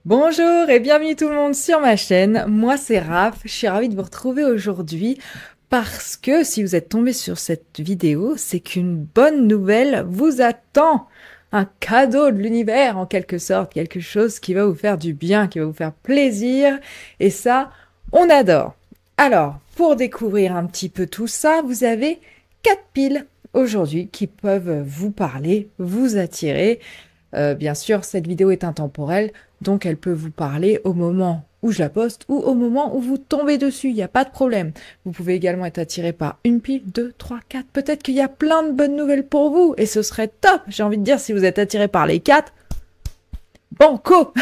Bonjour et bienvenue tout le monde sur ma chaîne. Moi c'est Raph, je suis ravie de vous retrouver aujourd'hui parce que si vous êtes tombé sur cette vidéo, c'est qu'une bonne nouvelle vous attend. Un cadeau de l'univers en quelque sorte, quelque chose qui va vous faire du bien, qui va vous faire plaisir et ça, on adore. Alors, pour découvrir un petit peu tout ça, vous avez 4 piles aujourd'hui qui peuvent vous parler, vous attirer. Bien sûr, cette vidéo est intemporelle, donc elle peut vous parler au moment où je la poste ou au moment où vous tombez dessus, il n'y a pas de problème. Vous pouvez également être attiré par une pile, deux, trois, quatre. Peut-être qu'il y a plein de bonnes nouvelles pour vous et ce serait top. J'ai envie de dire, si vous êtes attiré par les quatre, banco.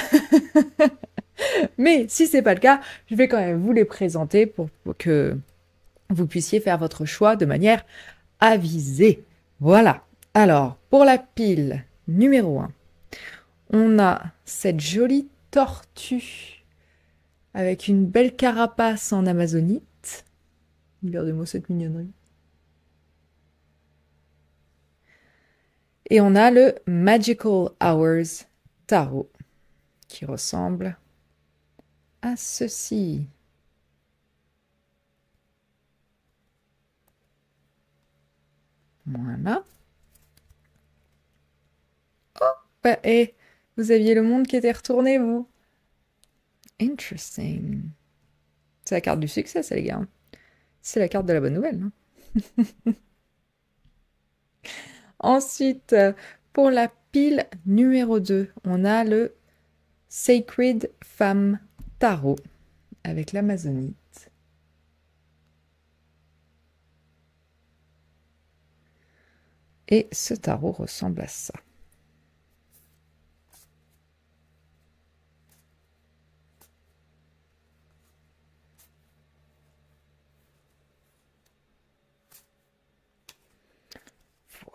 Mais si c'est pas le cas, je vais quand même vous les présenter pour que vous puissiez faire votre choix de manière avisée. Voilà. Alors, pour la pile numéro 1, on a cette jolie tortue avec une belle carapace en amazonite. Regardez-moi cette mignonnerie. Et on a le Magical Hours Tarot qui ressemble à ceci. Voilà. Oh, bah, et vous aviez le monde qui était retourné, vous. Interesting. C'est la carte du succès, ça, les gars. C'est la carte de la bonne nouvelle. Hein. Ensuite, pour la pile numéro 2, on a le Sacred Femme Tarot avec l'amazonite. Et ce tarot ressemble à ça.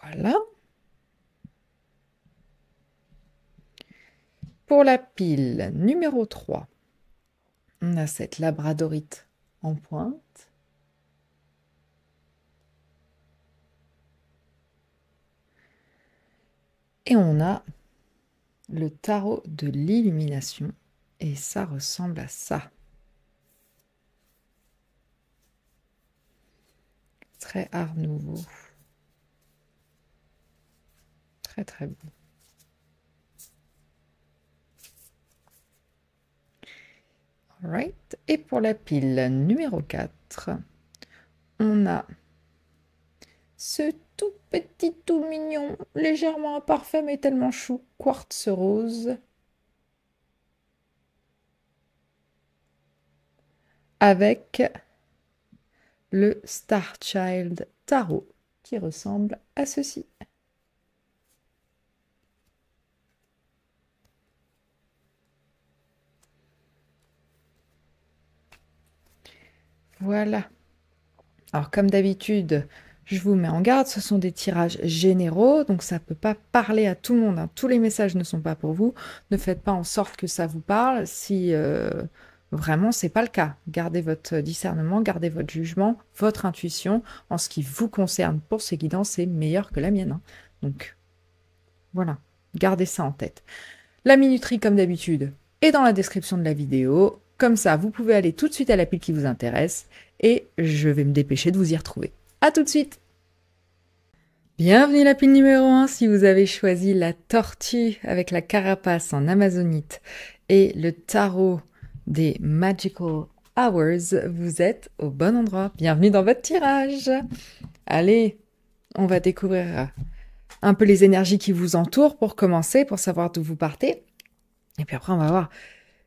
Voilà. Pour la pile numéro 3, on a cette labradorite en pointe. Et on a le tarot de l'illumination. Et ça ressemble à ça. Très art nouveau. Très très beau. Alright. Et pour la pile numéro 4, on a ce tout petit, tout mignon, légèrement imparfait mais tellement chou, quartz rose. Avec le Star Child Tarot qui ressemble à ceci. Voilà. Alors comme d'habitude, je vous mets en garde, ce sont des tirages généraux, donc ça ne peut pas parler à tout le monde. Hein. Tous les messages ne sont pas pour vous. Ne faites pas en sorte que ça vous parle si vraiment c'est pas le cas. Gardez votre discernement, gardez votre jugement, votre intuition. En ce qui vous concerne pour ces guidances, c'est meilleur que la mienne. Hein. Donc voilà, gardez ça en tête. La minuterie, comme d'habitude, est dans la description de la vidéo. Comme ça, vous pouvez aller tout de suite à la pile qui vous intéresse et je vais me dépêcher de vous y retrouver. À tout de suite! Bienvenue à la pile numéro 1 si vous avez choisi la tortue avec la carapace en amazonite et le tarot des Magical Hours, vous êtes au bon endroit. Bienvenue dans votre tirage. Allez, on va découvrir un peu les énergies qui vous entourent pour commencer, pour savoir d'où vous partez. Et puis après, on va voir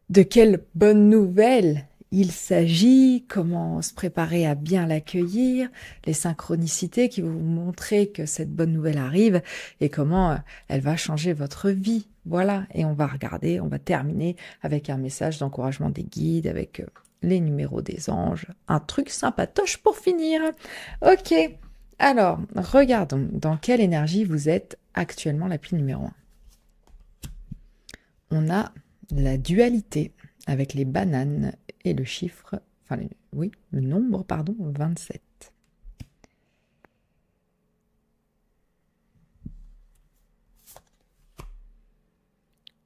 de quelle bonne nouvelle il s'agit, comment se préparer à bien l'accueillir, les synchronicités qui vont vous montrer que cette bonne nouvelle arrive et comment elle va changer votre vie. Voilà, et on va regarder, on va terminer avec un message d'encouragement des guides, avec les numéros des anges, un truc sympatoche pour finir. Ok, alors regardons dans quelle énergie vous êtes actuellement la pile numéro 1. On a la dualité avec les bananes et le chiffre, enfin oui, le nombre, pardon, 27.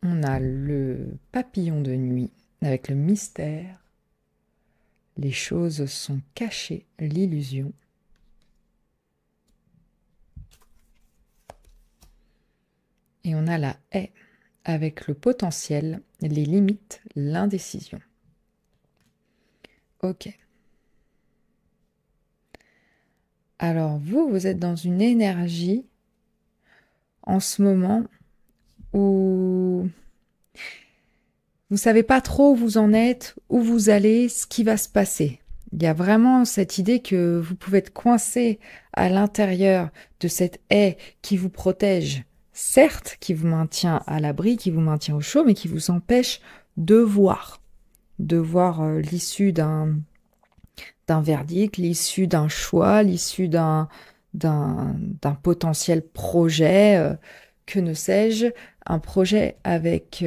On a le papillon de nuit avec le mystère. Les choses sont cachées, l'illusion. Et on a la haie avec le potentiel, les limites, l'indécision. Ok. Alors vous êtes dans une énergie en ce moment où vous savez pas trop où vous en êtes, où vous allez, ce qui va se passer. Il y a vraiment cette idée que vous pouvez être coincé à l'intérieur de cette haie qui vous protège, certes, qui vous maintient à l'abri, qui vous maintient au chaud, mais qui vous empêche de voir l'issue d'un verdict, l'issue d'un choix, l'issue d'un potentiel projet, que ne sais-je, un projet avec...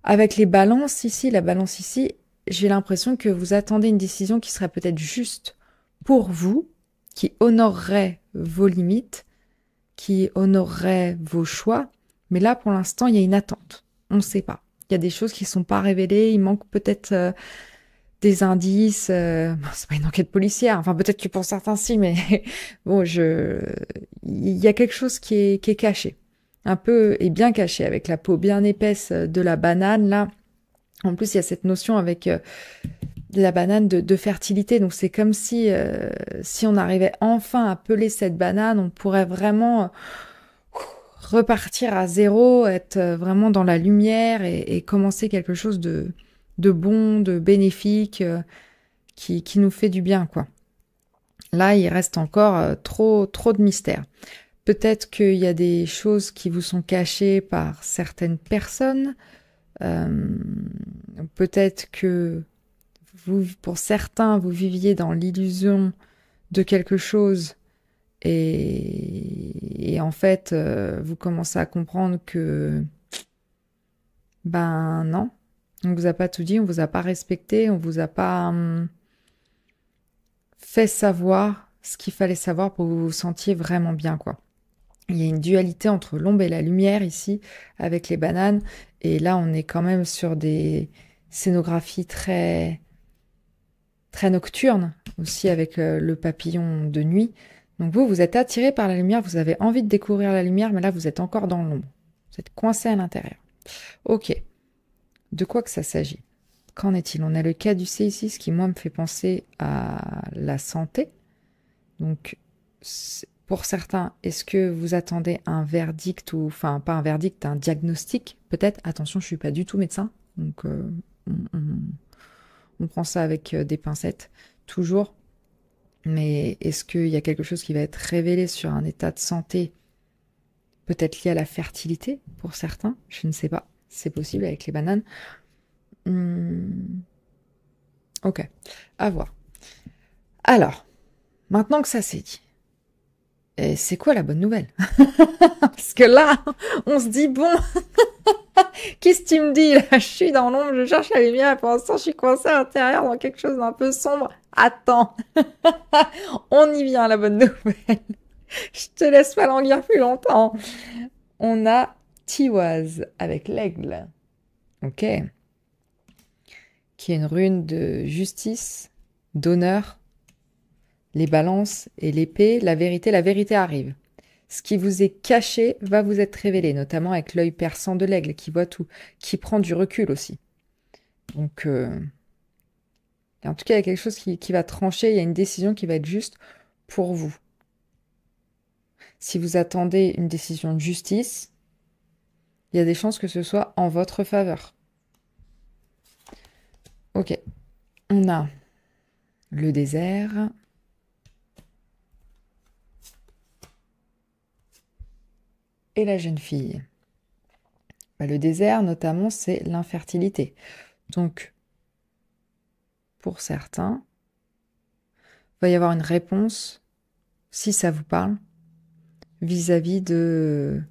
avec les balances ici, la balance ici, j'ai l'impression que vous attendez une décision qui serait peut-être juste pour vous, qui honorerait vos limites, qui honorerait vos choix, mais là, pour l'instant, il y a une attente. On ne sait pas. Il y a des choses qui ne sont pas révélées, il manque peut-être des indices. C'est pas une enquête policière, enfin peut-être que pour certains si, mais bon, il y a quelque chose qui est caché, un peu et bien caché, avec la peau bien épaisse de la banane là. En plus, il y a cette notion avec la banane de fertilité, donc c'est comme si on arrivait enfin à peler cette banane, on pourrait vraiment repartir à zéro, être vraiment dans la lumière et commencer quelque chose de bon, de bénéfique, qui nous fait du bien, quoi. Là, il reste encore trop de mystères. Peut-être qu'il y a des choses qui vous sont cachées par certaines personnes. Peut-être que vous, pour certains, vous viviez dans l'illusion de quelque chose et en fait, vous commencez à comprendre que ben non, on vous a pas tout dit, on vous a pas respecté, on vous a pas fait savoir ce qu'il fallait savoir pour que vous vous sentiez vraiment bien, quoi. Il y a une dualité entre l'ombre et la lumière ici, avec les bananes, et là on est quand même sur des scénographies très nocturnes, aussi avec le papillon de nuit. Donc vous êtes attiré par la lumière, vous avez envie de découvrir la lumière, mais là vous êtes encore dans l'ombre. Vous êtes coincé à l'intérieur. Ok. De quoi que ça s'agit? Qu'en est-il? On a le caducée ici, ce qui moi me fait penser à la santé. Donc pour certains, est-ce que vous attendez un verdict ou, enfin pas un verdict, un diagnostic peut-être? Attention, je suis pas du tout médecin, donc on prend ça avec des pincettes, toujours. Mais est-ce qu'il y a quelque chose qui va être révélé sur un état de santé, peut-être lié à la fertilité pour certains? Je ne sais pas, c'est possible avec les bananes. Ok, à voir. Alors, maintenant que ça s'est dit, et c'est quoi la bonne nouvelle? Parce que là, on se dit, bon, qu'est-ce que tu me dis là? Je suis dans l'ombre, je cherche la lumière, et pour l'instant, je suis coincée à l'intérieur dans quelque chose d'un peu sombre. Attends, on y vient, la bonne nouvelle. Je te laisse pas languir plus longtemps. On a Tiwaz avec l'aigle. Ok. Qui est une rune de justice, d'honneur, les balances et l'épée, la vérité arrive. Ce qui vous est caché va vous être révélé, notamment avec l'œil perçant de l'aigle qui voit tout, qui prend du recul aussi. Donc, en tout cas, il y a quelque chose qui va trancher, il y a une décision qui va être juste pour vous. Si vous attendez une décision de justice, il y a des chances que ce soit en votre faveur. Ok, on a le désert. Et la jeune fille. Le désert, notamment, c'est l'infertilité. Donc, pour certains, il va y avoir une réponse, si ça vous parle, vis-à-vis de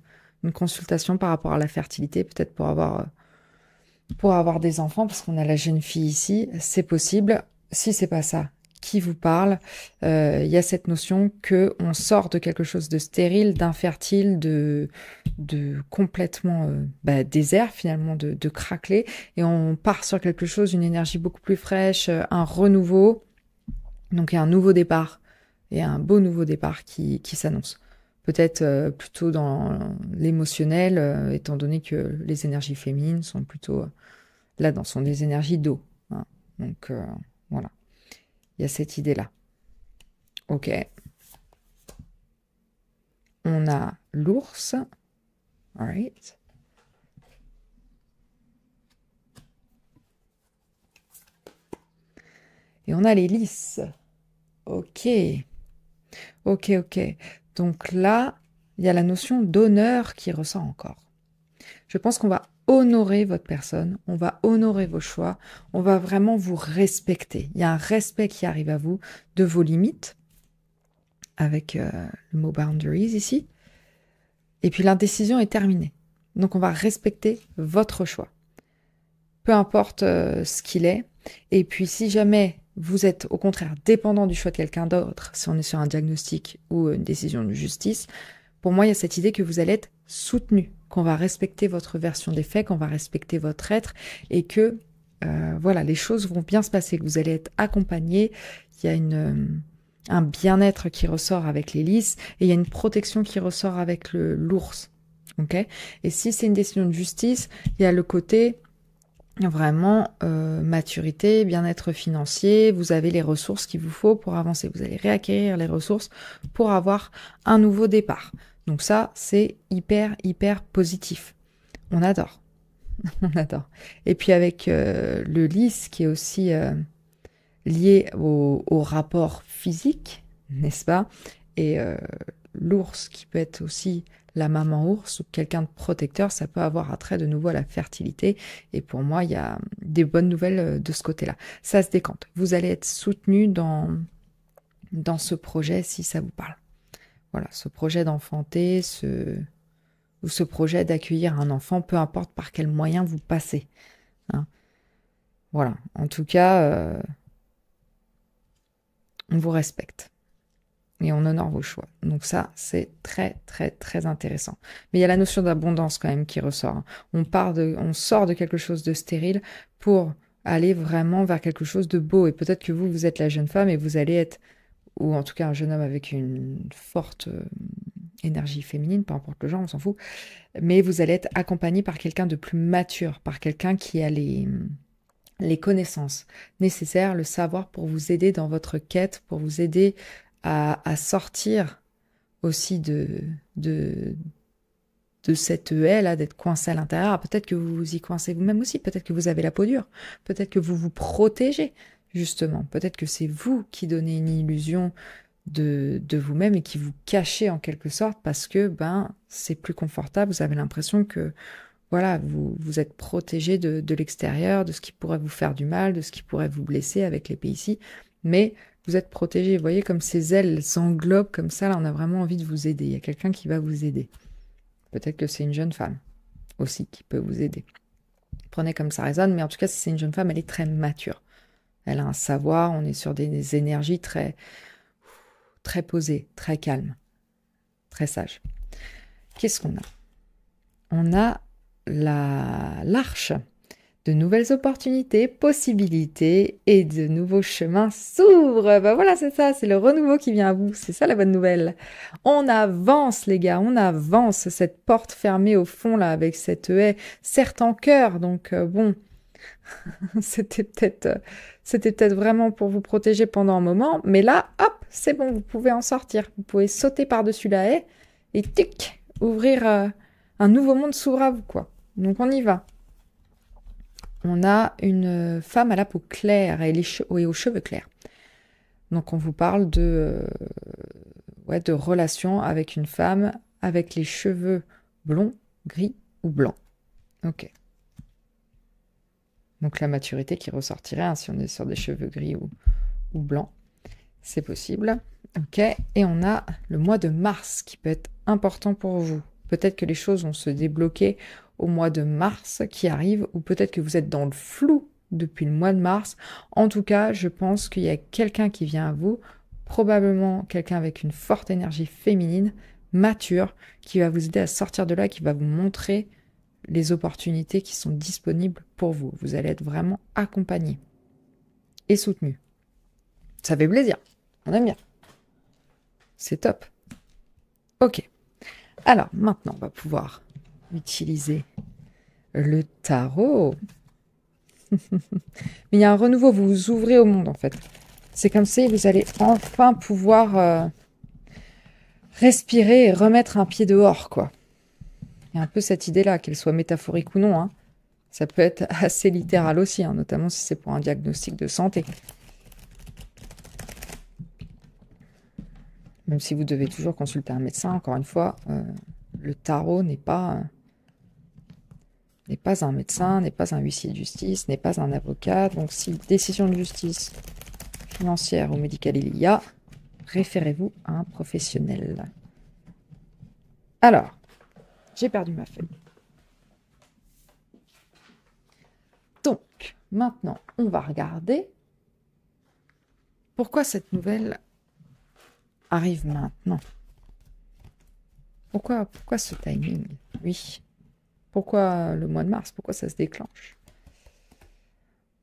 une consultation par rapport à la fertilité, peut-être pour avoir des enfants, parce qu'on a la jeune fille ici, c'est possible. Si c'est pas ça, qui vous parle. Il y a cette notion que on sort de quelque chose de stérile, d'infertile, de complètement désert finalement, de craquelé, et on part sur quelque chose, une énergie beaucoup plus fraîche, un renouveau, donc un nouveau départ, et un beau nouveau départ qui s'annonce. Peut-être plutôt dans l'émotionnel, étant donné que les énergies féminines sont plutôt là-dedans, sont des énergies d'eau. Hein. Donc voilà, il y a cette idée-là. Ok. On a l'ours. All right. Et on a les lys. Ok. Ok. Donc là, il y a la notion d'honneur qui ressort encore. Je pense qu'on va honorer votre personne, on va honorer vos choix, on va vraiment vous respecter. Il y a un respect qui arrive à vous de vos limites, avec le mot boundaries ici. Et puis l'indécision est terminée. Donc on va respecter votre choix. Peu importe ce qu'il est. Et puis si jamais vous êtes au contraire dépendant du choix de quelqu'un d'autre, si on est sur un diagnostic ou une décision de justice, pour moi il y a cette idée que vous allez être soutenu, qu'on va respecter votre version des faits, qu'on va respecter votre être, et que voilà, les choses vont bien se passer, que vous allez être accompagné. Il y a un bien-être qui ressort avec les lys, et il y a une protection qui ressort avec l'ours. Okay, et si c'est une décision de justice, il y a le côté vraiment maturité, bien-être financier, vous avez les ressources qu'il vous faut pour avancer, vous allez réacquérir les ressources pour avoir un nouveau départ. Donc ça, c'est hyper positif. On adore. On adore. Et puis avec le lys qui est aussi lié au rapport physique, n'est-ce pas? Et l'ours qui peut être aussi la maman ours ou quelqu'un de protecteur, ça peut avoir attrait de nouveau à la fertilité. Et pour moi, il y a des bonnes nouvelles de ce côté-là. Ça se décante. Vous allez être soutenu dans ce projet si ça vous parle. Voilà, ce projet d'enfanter, ou ce projet d'accueillir un enfant, peu importe par quel moyen vous passez. Hein. Voilà, en tout cas, on vous respecte. Et on honore vos choix. Donc ça, c'est très intéressant. Mais il y a la notion d'abondance quand même qui ressort. Hein. On sort de quelque chose de stérile pour aller vraiment vers quelque chose de beau. Et peut-être que vous êtes la jeune femme et vous allez être, ou en tout cas un jeune homme avec une forte énergie féminine, peu importe le genre, on s'en fout. Mais vous allez être accompagné par quelqu'un de plus mature, par quelqu'un qui a les connaissances nécessaires, le savoir pour vous aider dans votre quête, pour vous aider à sortir aussi de cette haie là, d'être coincé à l'intérieur. Peut-être que vous vous y coincez vous-même aussi, peut-être que vous avez la peau dure, peut-être que vous vous protégez justement, peut-être que c'est vous qui donnez une illusion de vous-même et qui vous cachez en quelque sorte parce que c'est plus confortable, vous avez l'impression que voilà, vous êtes protégé de l'extérieur, de ce qui pourrait vous faire du mal, de ce qui pourrait vous blesser avec l'épée ici, mais vous êtes protégé. Vous voyez comme ces ailes s'englobent comme ça, là on a vraiment envie de vous aider. Il y a quelqu'un qui va vous aider. Peut-être que c'est une jeune femme aussi qui peut vous aider. Prenez comme ça résonne, mais en tout cas si c'est une jeune femme, elle est très mature. Elle a un savoir, on est sur des énergies très posées, très calmes, très sages. Qu'est-ce qu'on a? On a l'arche. De nouvelles opportunités, possibilités et de nouveaux chemins s'ouvrent. Voilà, c'est ça, c'est le renouveau qui vient à vous. C'est ça la bonne nouvelle. On avance, les gars, on avance. Cette porte fermée au fond, là, avec cette haie, certes en cœur. Donc, bon, c'était peut-être vraiment pour vous protéger pendant un moment. Mais là, hop, c'est bon, vous pouvez en sortir. Vous pouvez sauter par-dessus la haie et tic, ouvrir un nouveau monde s'ouvre à vous, quoi. Donc, on y va. On a une femme à la peau claire et aux cheveux clairs. Donc on vous parle de relation avec une femme avec les cheveux blonds, gris ou blancs. Ok. Donc la maturité qui ressortirait, hein, si on est sur des cheveux gris ou blancs, c'est possible. Ok. Et on a le mois de mars qui peut être important pour vous. Peut-être que les choses vont se débloquer au mois de mars qui arrive, ou peut-être que vous êtes dans le flou depuis le mois de mars. En tout cas, je pense qu'il y a quelqu'un qui vient à vous, probablement quelqu'un avec une forte énergie féminine, mature, qui va vous aider à sortir de là, qui va vous montrer les opportunités qui sont disponibles pour vous. Vous allez être vraiment accompagné et soutenu. Ça fait plaisir. On aime bien. C'est top. Ok. Alors, maintenant, on va pouvoir utiliser le tarot. Mais il y a un renouveau, vous vous ouvrez au monde, en fait. C'est comme si vous allez enfin pouvoir respirer et remettre un pied dehors, quoi. Il y a un peu cette idée-là, qu'elle soit métaphorique ou non, hein. Ça peut être assez littéral aussi, hein, notamment si c'est pour un diagnostic de santé. Même si vous devez toujours consulter un médecin, encore une fois, le tarot n'est pas un médecin, n'est pas un huissier de justice, n'est pas un avocat. Donc si décision de justice financière ou médicale il y a, référez-vous à un professionnel. Alors, j'ai perdu ma feuille. Donc, maintenant, on va regarder pourquoi cette nouvelle arrive maintenant. Pourquoi ce timing? Oui. Pourquoi le mois de mars? Pourquoi ça se déclenche?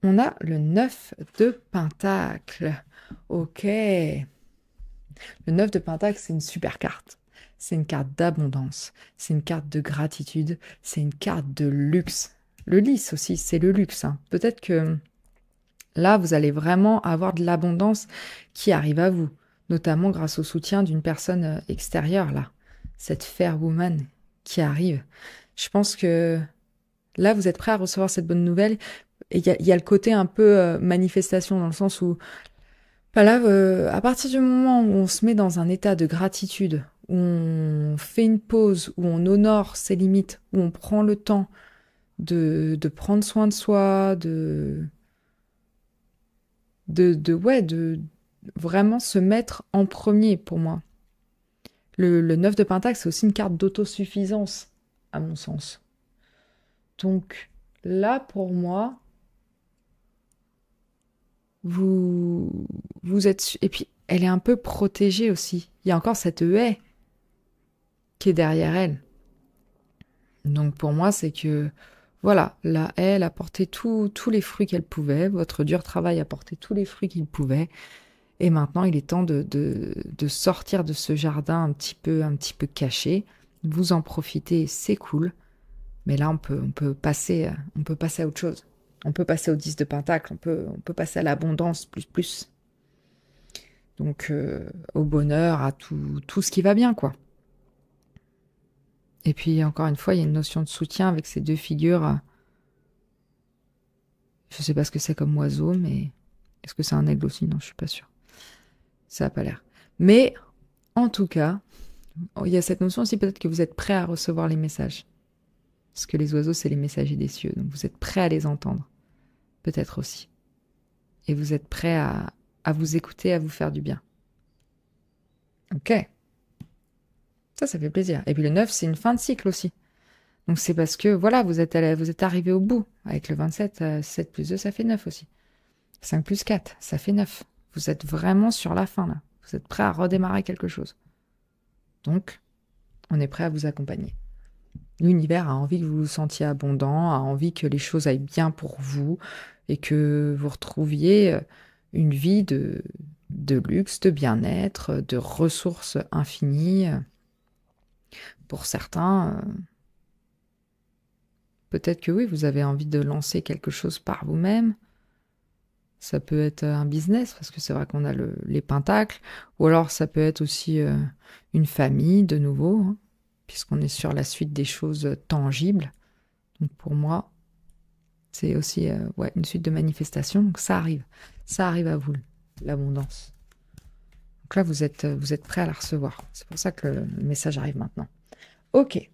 On a le 9 de Pentacle. Ok. Le 9 de Pentacle, c'est une super carte. C'est une carte d'abondance. C'est une carte de gratitude. C'est une carte de luxe. Le lys aussi, c'est le luxe, hein. Peut-être que là, vous allez vraiment avoir de l'abondance qui arrive à vous, notamment grâce au soutien d'une personne extérieure, là. Cette fair woman qui arrive. Je pense que là, vous êtes prêt à recevoir cette bonne nouvelle. Et il y a le côté un peu manifestation, dans le sens où, bah là, à partir du moment où on se met dans un état de gratitude, où on fait une pause, où on honore ses limites, où on prend le temps de prendre soin de soi, de vraiment se mettre en premier, pour moi. Le 9 de Pentacle, c'est aussi une carte d'autosuffisance, à mon sens. Donc là, pour moi, vous êtes... Et puis, elle est un peu protégée aussi. Il y a encore cette haie qui est derrière elle. Donc pour moi, c'est que, voilà, la haie, elle a porté tous les fruits qu'elle pouvait. Votre dur travail a porté tous les fruits qu'il pouvait. Et maintenant, il est temps de sortir de ce jardin un petit peu caché. Vous en profitez, c'est cool. Mais là, on peut passer à autre chose. On peut passer au 10 de Pentacle, on peut passer à l'abondance, plus. Donc, au bonheur, à tout ce qui va bien, quoi. Et puis, encore une fois, il y a une notion de soutien avec ces deux figures. Je sais pas ce que c'est comme oiseau, mais est-ce que c'est un aigle aussi? Non, je suis pas sûre. Ça n'a pas l'air. Mais, en tout cas, il y a cette notion aussi peut-être que vous êtes prêt à recevoir les messages. Parce que les oiseaux, c'est les messagers des cieux. Donc vous êtes prêt à les entendre. Peut-être aussi. Et vous êtes prêt à vous écouter, à vous faire du bien. Ok. Ça fait plaisir. Et puis le 9, c'est une fin de cycle aussi. Donc c'est parce que, voilà, vous êtes arrivé au bout. Avec le 27, 7 plus 2, ça fait 9 aussi. 5 plus 4, ça fait 9. Vous êtes vraiment sur la fin, là. Vous êtes prêt à redémarrer quelque chose. Donc, on est prêt à vous accompagner. L'univers a envie que vous vous sentiez abondant, a envie que les choses aillent bien pour vous et que vous retrouviez une vie de luxe, de bien-être, de ressources infinies. Pour certains, peut-être que oui, vous avez envie de lancer quelque chose par vous-même. Ça peut être un business, parce que c'est vrai qu'on a les pentacles, ou alors ça peut être aussi une famille, de nouveau, hein, puisqu'on est sur la suite des choses tangibles. Donc pour moi, c'est aussi une suite de manifestations. Donc ça arrive à vous, l'abondance. Donc là, vous êtes prêt à la recevoir. C'est pour ça que le message arrive maintenant. Ok.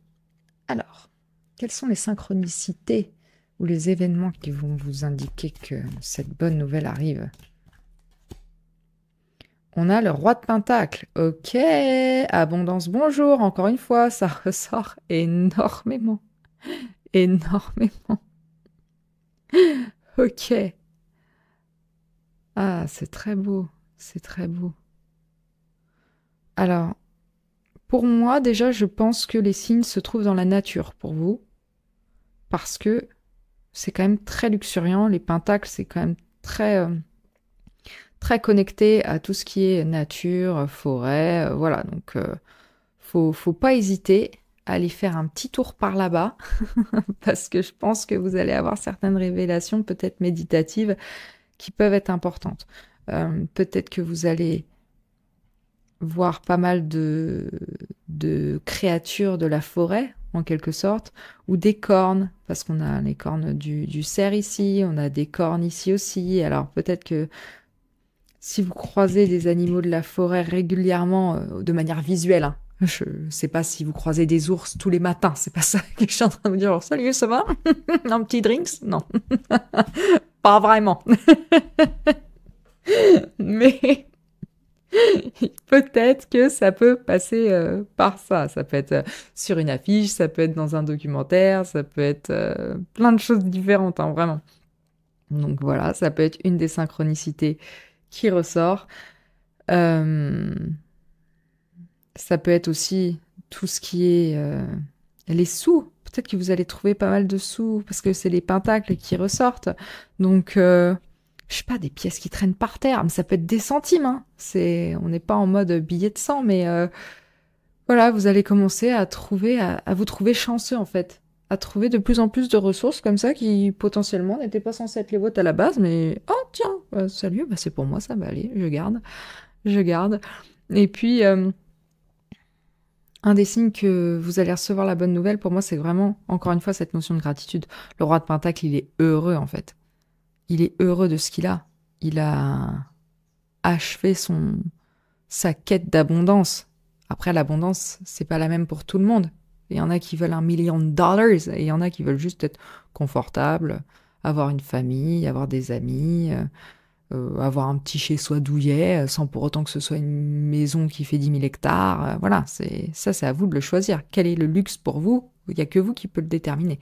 Alors, quelles sont les synchronicités ou les événements qui vont vous indiquer que cette bonne nouvelle arrive? On a le roi de Pentacle. Ok, abondance, bonjour. Encore une fois, ça ressort énormément. Énormément. Ok. Ah, c'est très beau. C'est très beau. Alors, pour moi, déjà, je pense que les signes se trouvent dans la nature pour vous, parce que c'est quand même très luxuriant. Les pentacles, c'est quand même très connecté à tout ce qui est nature, forêt, voilà. Donc, faut pas hésiter à aller faire un petit tour par là-bas, parce que je pense que vous allez avoir certaines révélations, peut-être méditatives, qui peuvent être importantes. Peut-être que vous allez voir pas mal de créatures de la forêt, en quelque sorte, ou des cornes, parce qu'on a les cornes du cerf ici, on a des cornes ici aussi. Alors peut-être que si vous croisez des animaux de la forêt régulièrement, de manière visuelle, hein, je sais pas si vous croisez des ours tous les matins, c'est pas ça que je suis en train de vous dire. Alors, salut, ça va? Un petit drinks? Non, pas vraiment. Mais peut-être que ça peut passer par ça. Ça peut être sur une affiche, ça peut être dans un documentaire, ça peut être plein de choses différentes, hein, vraiment. Donc voilà, ça peut être une des synchronicités qui ressort. Euh, Ça peut être aussi tout ce qui est les sous. Peut-être que vous allez trouver pas mal de sous parce que c'est les pentacles qui ressortent. Donc, je sais pas, des pièces qui traînent par terre. Mais ça peut être des centimes. Hein. On n'est pas en mode billet de 100, mais voilà, vous allez commencer à vous trouver chanceux en fait. À trouver de plus en plus de ressources comme ça qui potentiellement n'étaient pas censées être les vôtres à la base. Mais oh tiens, salut, bah, c'est pour moi, ça va aller, je garde. Je garde. Et puis... un des signes que vous allez recevoir la bonne nouvelle, pour moi, c'est vraiment, encore une fois, cette notion de gratitude. Le roi de Pentacle, il est heureux, en fait. Il est heureux de ce qu'il a. Il a achevé sa quête d'abondance. Après, l'abondance, c'est pas la même pour tout le monde. Il y en a qui veulent $1 million, et il y en a qui veulent juste être confortables, avoir une famille, avoir des amis, avoir un petit chez-soi douillet, sans pour autant que ce soit une maison qui fait 10 000 hectares. Voilà, c'est à vous de le choisir. Quel est le luxe pour vous? Il n'y a que vous qui peut le déterminer.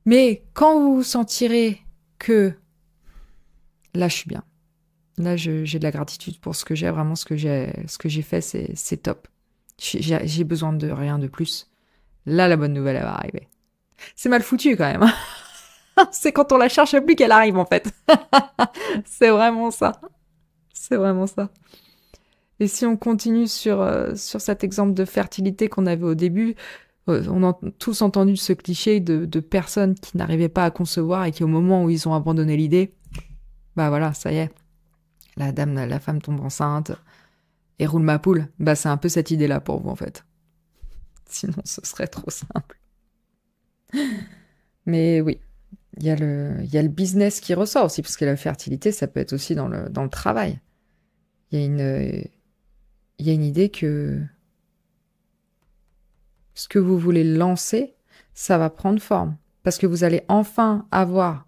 Mais quand vous sentirez que là, je suis bien. Là, j'ai de la gratitude pour ce que j'ai. Vraiment, ce que j'ai fait, c'est top. J'ai besoin de rien de plus. Là, la bonne nouvelle, elle va arriver. C'est mal foutu quand même. C'est quand on la cherche plus qu'elle arrive, en fait. C'est vraiment ça. C'est vraiment ça. Et si on continue sur cet exemple de fertilité qu'on avait au début, on a tous entendu ce cliché de personnes qui n'arrivaient pas à concevoir et qui, au moment où ils ont abandonné l'idée, bah voilà, ça y est, la femme tombe enceinte et roule ma poule. Bah c'est un peu cette idée-là pour vous, en fait. Sinon, ce serait trop simple. Mais oui, il y a le business qui ressort aussi, parce que la fertilité, ça peut être aussi dans le travail. Il y a une idée que ce que vous voulez lancer, ça va prendre forme. Parce que vous allez enfin avoir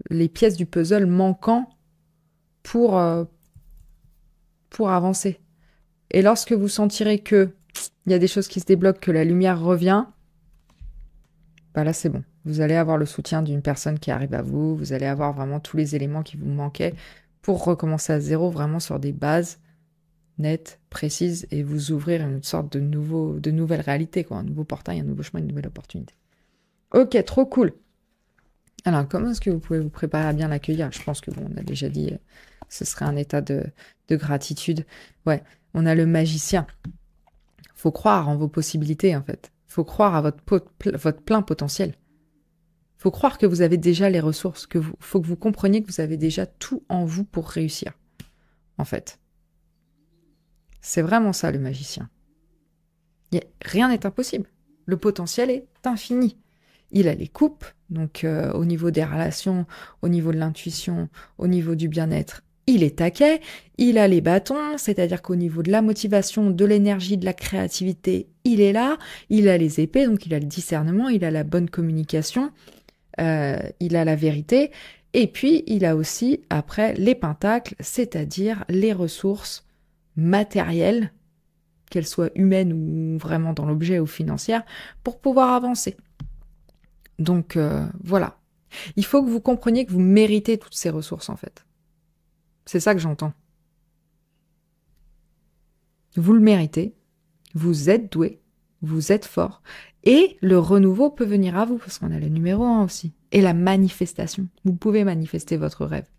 les pièces du puzzle manquant pour avancer. Et lorsque vous sentirez que il y a des choses qui se débloquent, que la lumière revient, bah là c'est bon. Vous allez avoir le soutien d'une personne qui arrive à vous, vous allez avoir vraiment tous les éléments qui vous manquaient pour recommencer à zéro, vraiment sur des bases nettes, précises, et vous ouvrir une sorte de nouvelle réalité, quoi, un nouveau portail, un nouveau chemin, une nouvelle opportunité. Ok, trop cool. Alors, comment est-ce que vous pouvez vous préparer à bien l'accueillir? Je pense que bon, on a déjà dit, ce serait un état de gratitude. Ouais, on a le magicien. Faut croire en vos possibilités, en fait. Faut croire à votre plein potentiel. Faut croire que vous avez déjà les ressources, faut que vous compreniez que vous avez déjà tout en vous pour réussir, en fait. C'est vraiment ça, le magicien. Rien n'est impossible. Le potentiel est infini. Il a les coupes, donc au niveau des relations, au niveau de l'intuition, au niveau du bien-être, il est taquet. Il a les bâtons, c'est-à-dire qu'au niveau de la motivation, de l'énergie, de la créativité, il est là. Il a les épées, donc il a le discernement, il a la bonne communication, il a la vérité. Et puis, il a aussi, après, les pentacles, c'est-à-dire les ressources matérielles, qu'elles soient humaines ou vraiment dans l'objet ou financières, pour pouvoir avancer. Donc voilà, Il faut que vous compreniez que vous méritez toutes ces ressources, en fait. C'est ça que j'entends. Vous le méritez, vous êtes doué, vous êtes fort, et le renouveau peut venir à vous, parce qu'on a le numéro 1 aussi. Et la manifestation. Vous pouvez manifester votre rêve.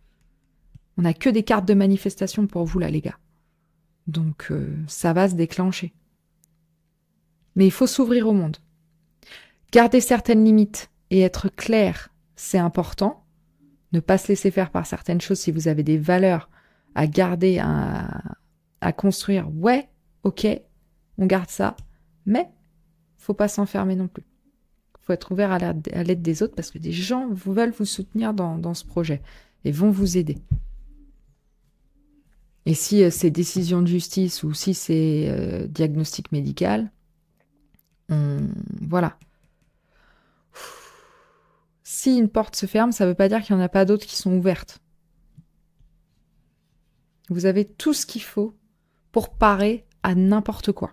On n'a que des cartes de manifestation pour vous, là, les gars. Donc, ça va se déclencher. Mais il faut s'ouvrir au monde. Garder certaines limites et être clair, c'est important. Ne pas se laisser faire par certaines choses si vous avez des valeurs à garder, à construire. Ouais, ok, on garde ça, mais faut pas s'enfermer non plus. Faut être ouvert à l'aide des autres parce que des gens veulent vous soutenir dans ce projet et vont vous aider. Et si c'est décision de justice ou si c'est diagnostic médical, voilà. Si une porte se ferme, ça ne veut pas dire qu'il n'y en a pas d'autres qui sont ouvertes. Vous avez tout ce qu'il faut pour parer à n'importe quoi.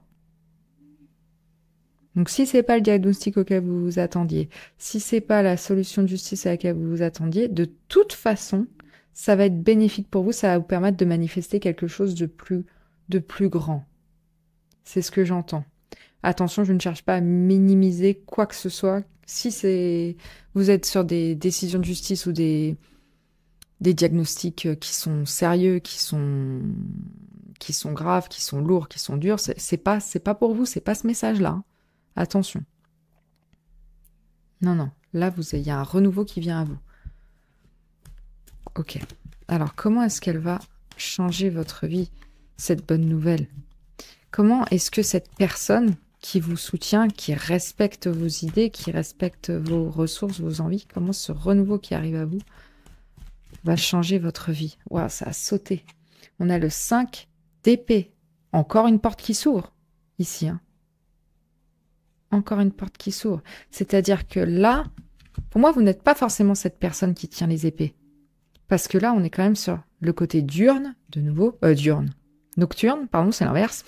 Donc si c'est pas le diagnostic auquel vous vous attendiez, si c'est pas la solution de justice à laquelle vous vous attendiez, de toute façon, ça va être bénéfique pour vous, ça va vous permettre de manifester quelque chose de plus grand. C'est ce que j'entends. Attention, je ne cherche pas à minimiser quoi que ce soit. Si vous êtes sur des décisions de justice ou des diagnostics qui sont sérieux, qui sont graves, qui sont lourds, qui sont durs, c'est pas pour vous, c'est pas ce message-là. Hein. Attention. Non. Là, il y a un renouveau qui vient à vous. Ok. Alors, comment est-ce qu'elle va changer votre vie, cette bonne nouvelle? Comment est-ce que cette personne qui vous soutient, qui respecte vos idées, qui respecte vos ressources, vos envies, comment ce renouveau qui arrive à vous va changer votre vie? Waouh, ça a sauté. On a le 5 d'épée. Encore une porte qui s'ouvre, ici. Hein. Encore une porte qui s'ouvre. C'est-à-dire que là, pour moi, vous n'êtes pas forcément cette personne qui tient les épées. Parce que là, on est quand même sur le côté diurne, de nouveau. Nocturne, pardon, c'est l'inverse.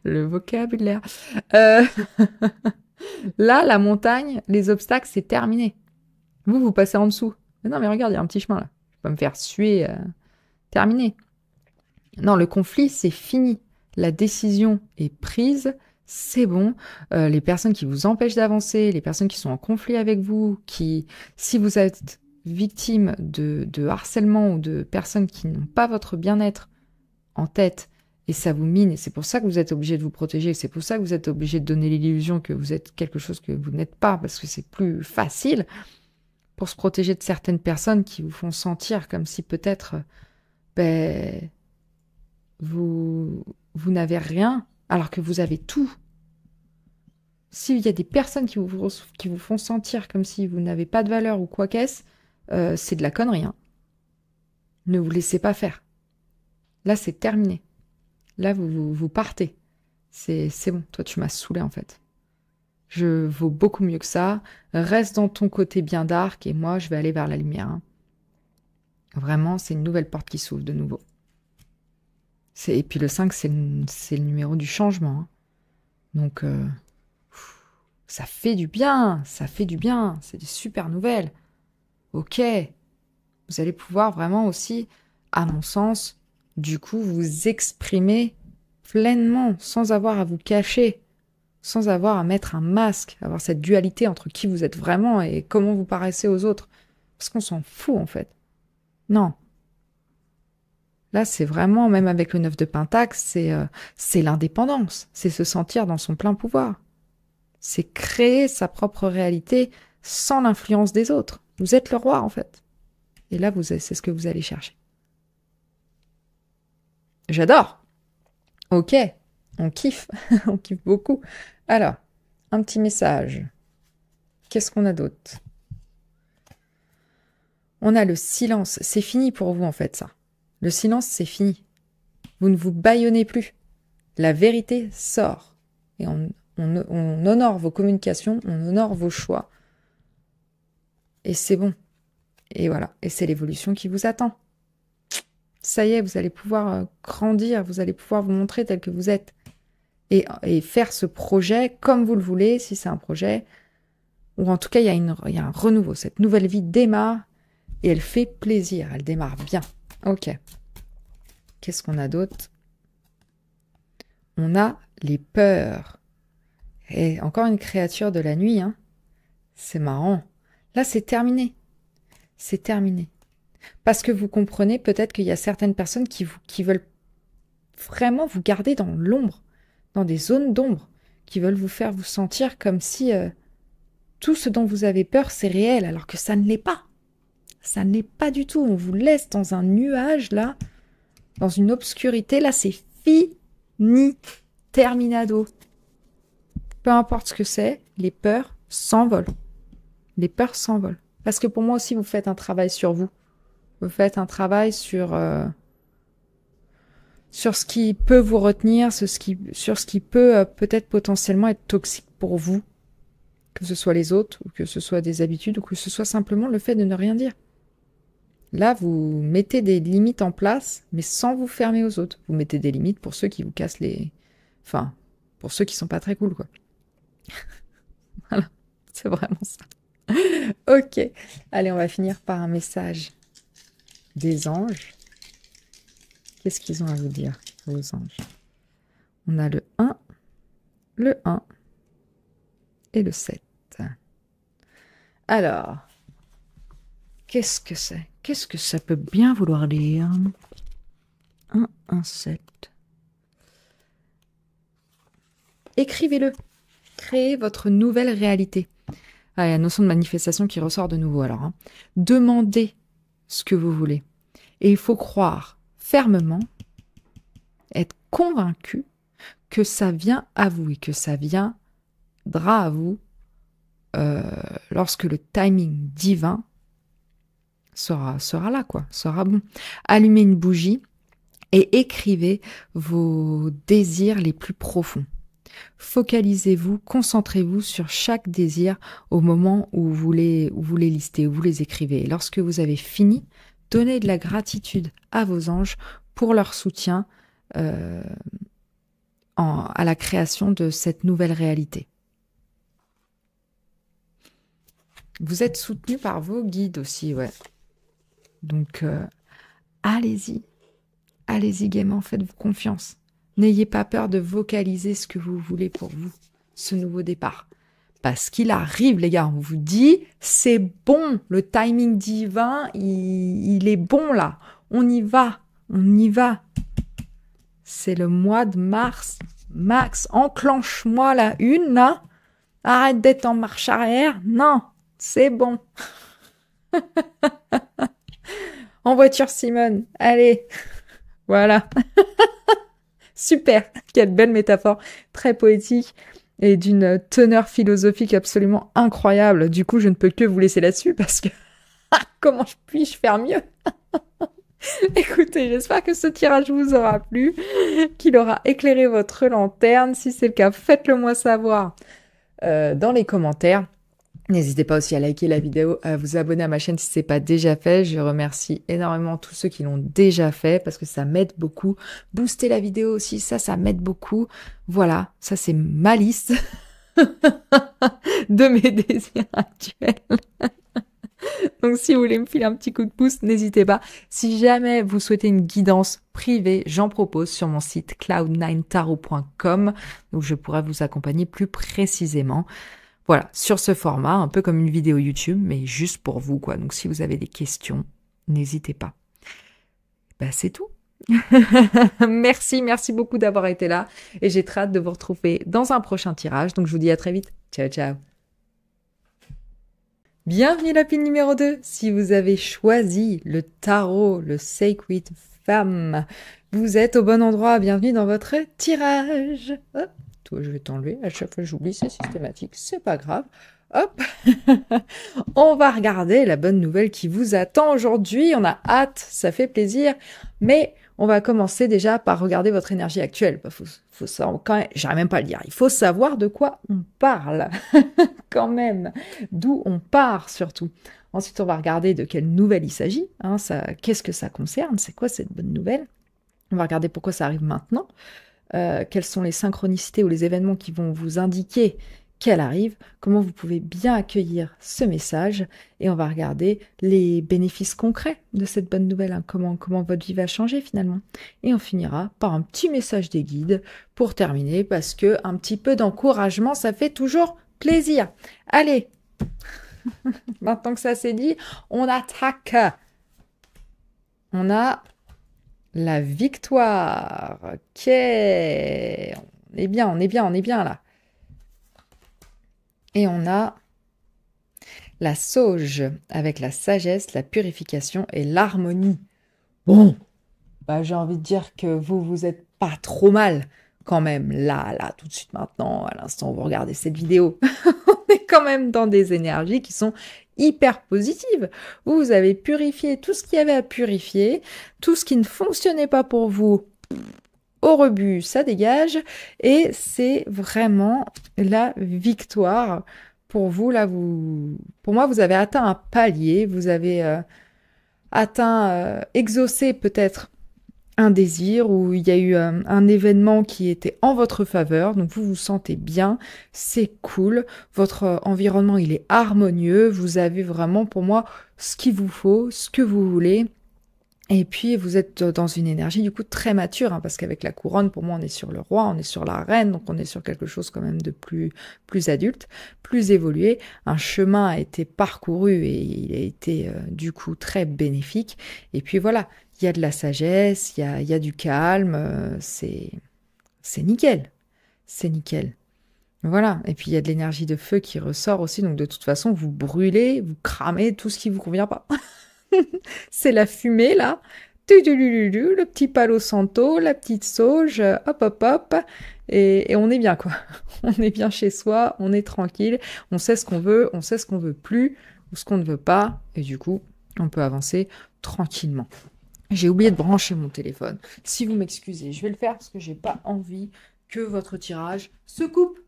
Le vocabulaire. Là, la montagne, les obstacles, c'est terminé. Vous passez en dessous. Mais non, mais regarde, il y a un petit chemin là. Je vais pas me faire suer. Terminé. Non, le conflit, c'est fini. La décision est prise. C'est bon. Les personnes qui vous empêchent d'avancer, les personnes qui sont en conflit avec vous, si vous êtes victime de harcèlement ou de personnes qui n'ont pas votre bien-être en tête, et ça vous mine, et c'est pour ça que vous êtes obligé de vous protéger, c'est pour ça que vous êtes obligé de donner l'illusion que vous êtes quelque chose que vous n'êtes pas, parce que c'est plus facile pour se protéger de certaines personnes qui vous font sentir comme si peut-être vous n'avez rien, alors que vous avez tout. S'il y a des personnes qui vous font sentir comme si vous n'avez pas de valeur ou quoi qu'est-ce, c'est de la connerie. Hein. Ne vous laissez pas faire. Là, c'est terminé. Là, vous partez. C'est bon. Toi, tu m'as saoulé, en fait. Je vaux beaucoup mieux que ça. Reste dans ton côté bien dark et moi, je vais aller vers la lumière. Hein. Vraiment, c'est une nouvelle porte qui s'ouvre de nouveau. Et puis le 5, c'est le numéro du changement. Hein. Donc, ça fait du bien. Ça fait du bien. C'est des super nouvelles. Ok. Vous allez pouvoir vraiment aussi, à mon sens, du coup, vous exprimer pleinement, sans avoir à vous cacher, sans avoir à mettre un masque, avoir cette dualité entre qui vous êtes vraiment et comment vous paraissez aux autres. Parce qu'on s'en fout, en fait. Non. Là, c'est vraiment, même avec le 9 de Pentacle, c'est l'indépendance. C'est se sentir dans son plein pouvoir. C'est créer sa propre réalité sans l'influence des autres. Vous êtes le roi, en fait. Et là, c'est ce que vous allez chercher. J'adore. Ok, on kiffe. On kiffe beaucoup. Alors, un petit message. Qu'est-ce qu'on a d'autre? On a le silence. C'est fini pour vous, en fait, ça. Le silence, c'est fini. Vous ne vous bâillonnez plus. La vérité sort. Et on honore vos communications, on honore vos choix. Et c'est bon. Et voilà. Et c'est l'évolution qui vous attend. Ça y est, vous allez pouvoir grandir, vous allez pouvoir vous montrer tel que vous êtes. Et faire ce projet comme vous le voulez, si c'est un projet ou en tout cas, il y a un renouveau. Cette nouvelle vie démarre et elle fait plaisir. Elle démarre bien. Ok. Qu'est-ce qu'on a d'autre? On a les peurs. Et encore une créature de la nuit, hein. C'est marrant. Là, c'est terminé. C'est terminé. Parce que vous comprenez peut-être qu'il y a certaines personnes qui veulent vraiment vous garder dans l'ombre, dans des zones d'ombre, qui veulent vous faire vous sentir comme si tout ce dont vous avez peur, c'est réel, alors que ça ne l'est pas. Ça ne l'est pas du tout. On vous laisse dans un nuage, là, dans une obscurité. Là, c'est fini. Terminado. Peu importe ce que c'est, les peurs s'envolent. Les peurs s'envolent. Parce que pour moi aussi, vous faites un travail sur vous. Vous faites un travail sur ce qui peut vous retenir, sur ce qui peut peut-être potentiellement être toxique pour vous. Que ce soit les autres, ou que ce soit des habitudes, ou que ce soit simplement le fait de ne rien dire. Là, vous mettez des limites en place, mais sans vous fermer aux autres. Vous mettez des limites pour ceux qui vous cassent les... Enfin, pour ceux qui sont pas très cool, quoi. Voilà, c'est vraiment ça. Ok, allez, on va finir par un message des anges. Qu'est-ce qu'ils ont à vous dire, vos anges? On a le 1 et le 7. Alors, qu'est-ce que c'est? Qu'est-ce que ça peut bien vouloir dire? 1, 1, 7. Écrivez-le. Créez votre nouvelle réalité. Ah, il y a la notion de manifestation qui ressort de nouveau alors. Hein. Demandez ce que vous voulez. Et il faut croire fermement, être convaincu que ça vient à vous et que ça viendra à vous lorsque le timing divin sera là, quoi, sera bon. Allumez une bougie et écrivez vos désirs les plus profonds. Focalisez-vous, concentrez-vous sur chaque désir au moment où vous les listez, où vous les écrivez. Et lorsque vous avez fini, donnez de la gratitude à vos anges pour leur soutien à la création de cette nouvelle réalité. Vous êtes soutenu par vos guides aussi, ouais. Donc, allez-y gaiement, faites-vous confiance. N'ayez pas peur de vocaliser ce que vous voulez pour vous, ce nouveau départ. Parce qu'il arrive, les gars, on vous dit, c'est bon, le timing divin, il est bon là. On y va. C'est le mois de mars. Max, enclenche-moi la une, là. Arrête d'être en marche arrière. Non, c'est bon. En voiture, Simone. Allez. Voilà. Super, quelle belle métaphore, très poétique et d'une teneur philosophique absolument incroyable. Du coup, je ne peux que vous laisser là-dessus parce que comment puis-je faire mieux? Écoutez, j'espère que ce tirage vous aura plu, qu'il aura éclairé votre lanterne. Si c'est le cas, faites-le moi savoir dans les commentaires. N'hésitez pas aussi à liker la vidéo, à vous abonner à ma chaîne si ce n'est pas déjà fait. Je remercie énormément tous ceux qui l'ont déjà fait parce que ça m'aide beaucoup. Booster la vidéo aussi, ça m'aide beaucoup. Voilà, ça c'est ma liste de mes désirs actuels. Donc si vous voulez me filer un petit coup de pouce, n'hésitez pas. Si jamais vous souhaitez une guidance privée, j'en propose sur mon site cloud9tarot.com où je pourrai vous accompagner plus précisément. Voilà, sur ce format, un peu comme une vidéo YouTube, mais juste pour vous, quoi. Donc, si vous avez des questions, n'hésitez pas. Ben, c'est tout. Merci beaucoup d'avoir été là. Et j'ai très hâte de vous retrouver dans un prochain tirage. Donc, je vous dis à très vite. Ciao, ciao. Bienvenue la pile numéro 2. Si vous avez choisi le tarot, le Sacred Femme, vous êtes au bon endroit. Bienvenue dans votre tirage. Hop. Toi, je vais t'enlever. À chaque fois, j'oublie, c'est systématique. C'est pas grave. Hop. On va regarder la bonne nouvelle qui vous attend aujourd'hui. On a hâte, ça fait plaisir. Mais on va commencer déjà par regarder votre énergie actuelle. Faut savoir, quand même, j'arrive même pas à le dire. Il faut savoir de quoi on parle. Quand même. D'où on part, surtout. Ensuite, on va regarder de quelle nouvelle il s'agit. Hein, qu'est-ce que ça concerne? C'est quoi cette bonne nouvelle? On va regarder pourquoi ça arrive maintenant. Quelles sont les synchronicités ou les événements qui vont vous indiquer qu'elle arrive, comment vous pouvez bien accueillir ce message, et on va regarder les bénéfices concrets de cette bonne nouvelle, hein, comment votre vie va changer finalement. Et on finira par un petit message des guides pour terminer, parce que un petit peu d'encouragement, ça fait toujours plaisir. Allez, maintenant que ça c'est dit, on attaque. On a la victoire. Ok, on est bien là. Et on a la sauge avec la sagesse, la purification et l'harmonie. Bon, bah, j'ai envie de dire que vous êtes pas trop mal quand même. Là, tout de suite maintenant, à l'instant où vous regardez cette vidéo, on est quand même dans des énergies qui sont hyper positives. Vous avez purifié tout ce qu'il y avait à purifier, tout ce qui ne fonctionnait pas pour vous. Au rebut, ça dégage, et c'est vraiment la victoire pour vous. Là, pour moi, vous avez atteint un palier, vous avez exaucé peut-être un désir, ou il y a eu un événement qui était en votre faveur, donc vous vous sentez bien, c'est cool, votre environnement il est harmonieux, vous avez vraiment pour moi ce qu'il vous faut, ce que vous voulez. Et puis, vous êtes dans une énergie, du coup, très mature, hein, parce qu'avec la couronne, pour moi, on est sur le roi, on est sur la reine, donc on est sur quelque chose quand même de plus adulte, plus évolué. Un chemin a été parcouru et il a été, du coup, très bénéfique. Et puis, voilà, il y a de la sagesse, il y a du calme, c'est nickel. C'est nickel. Voilà. Et puis, il y a de l'énergie de feu qui ressort aussi, donc de toute façon, vous brûlez, vous cramez tout ce qui vous convient pas. C'est la fumée, là. Le petit palo santo, la petite sauge, hop. Et on est bien, quoi. On est bien chez soi, on est tranquille, on sait ce qu'on veut, on sait ce qu'on veut plus, ou ce qu'on ne veut pas. Et du coup, on peut avancer tranquillement. J'ai oublié de brancher mon téléphone. Si vous m'excusez, je vais le faire parce que j'ai pas envie que votre tirage se coupe.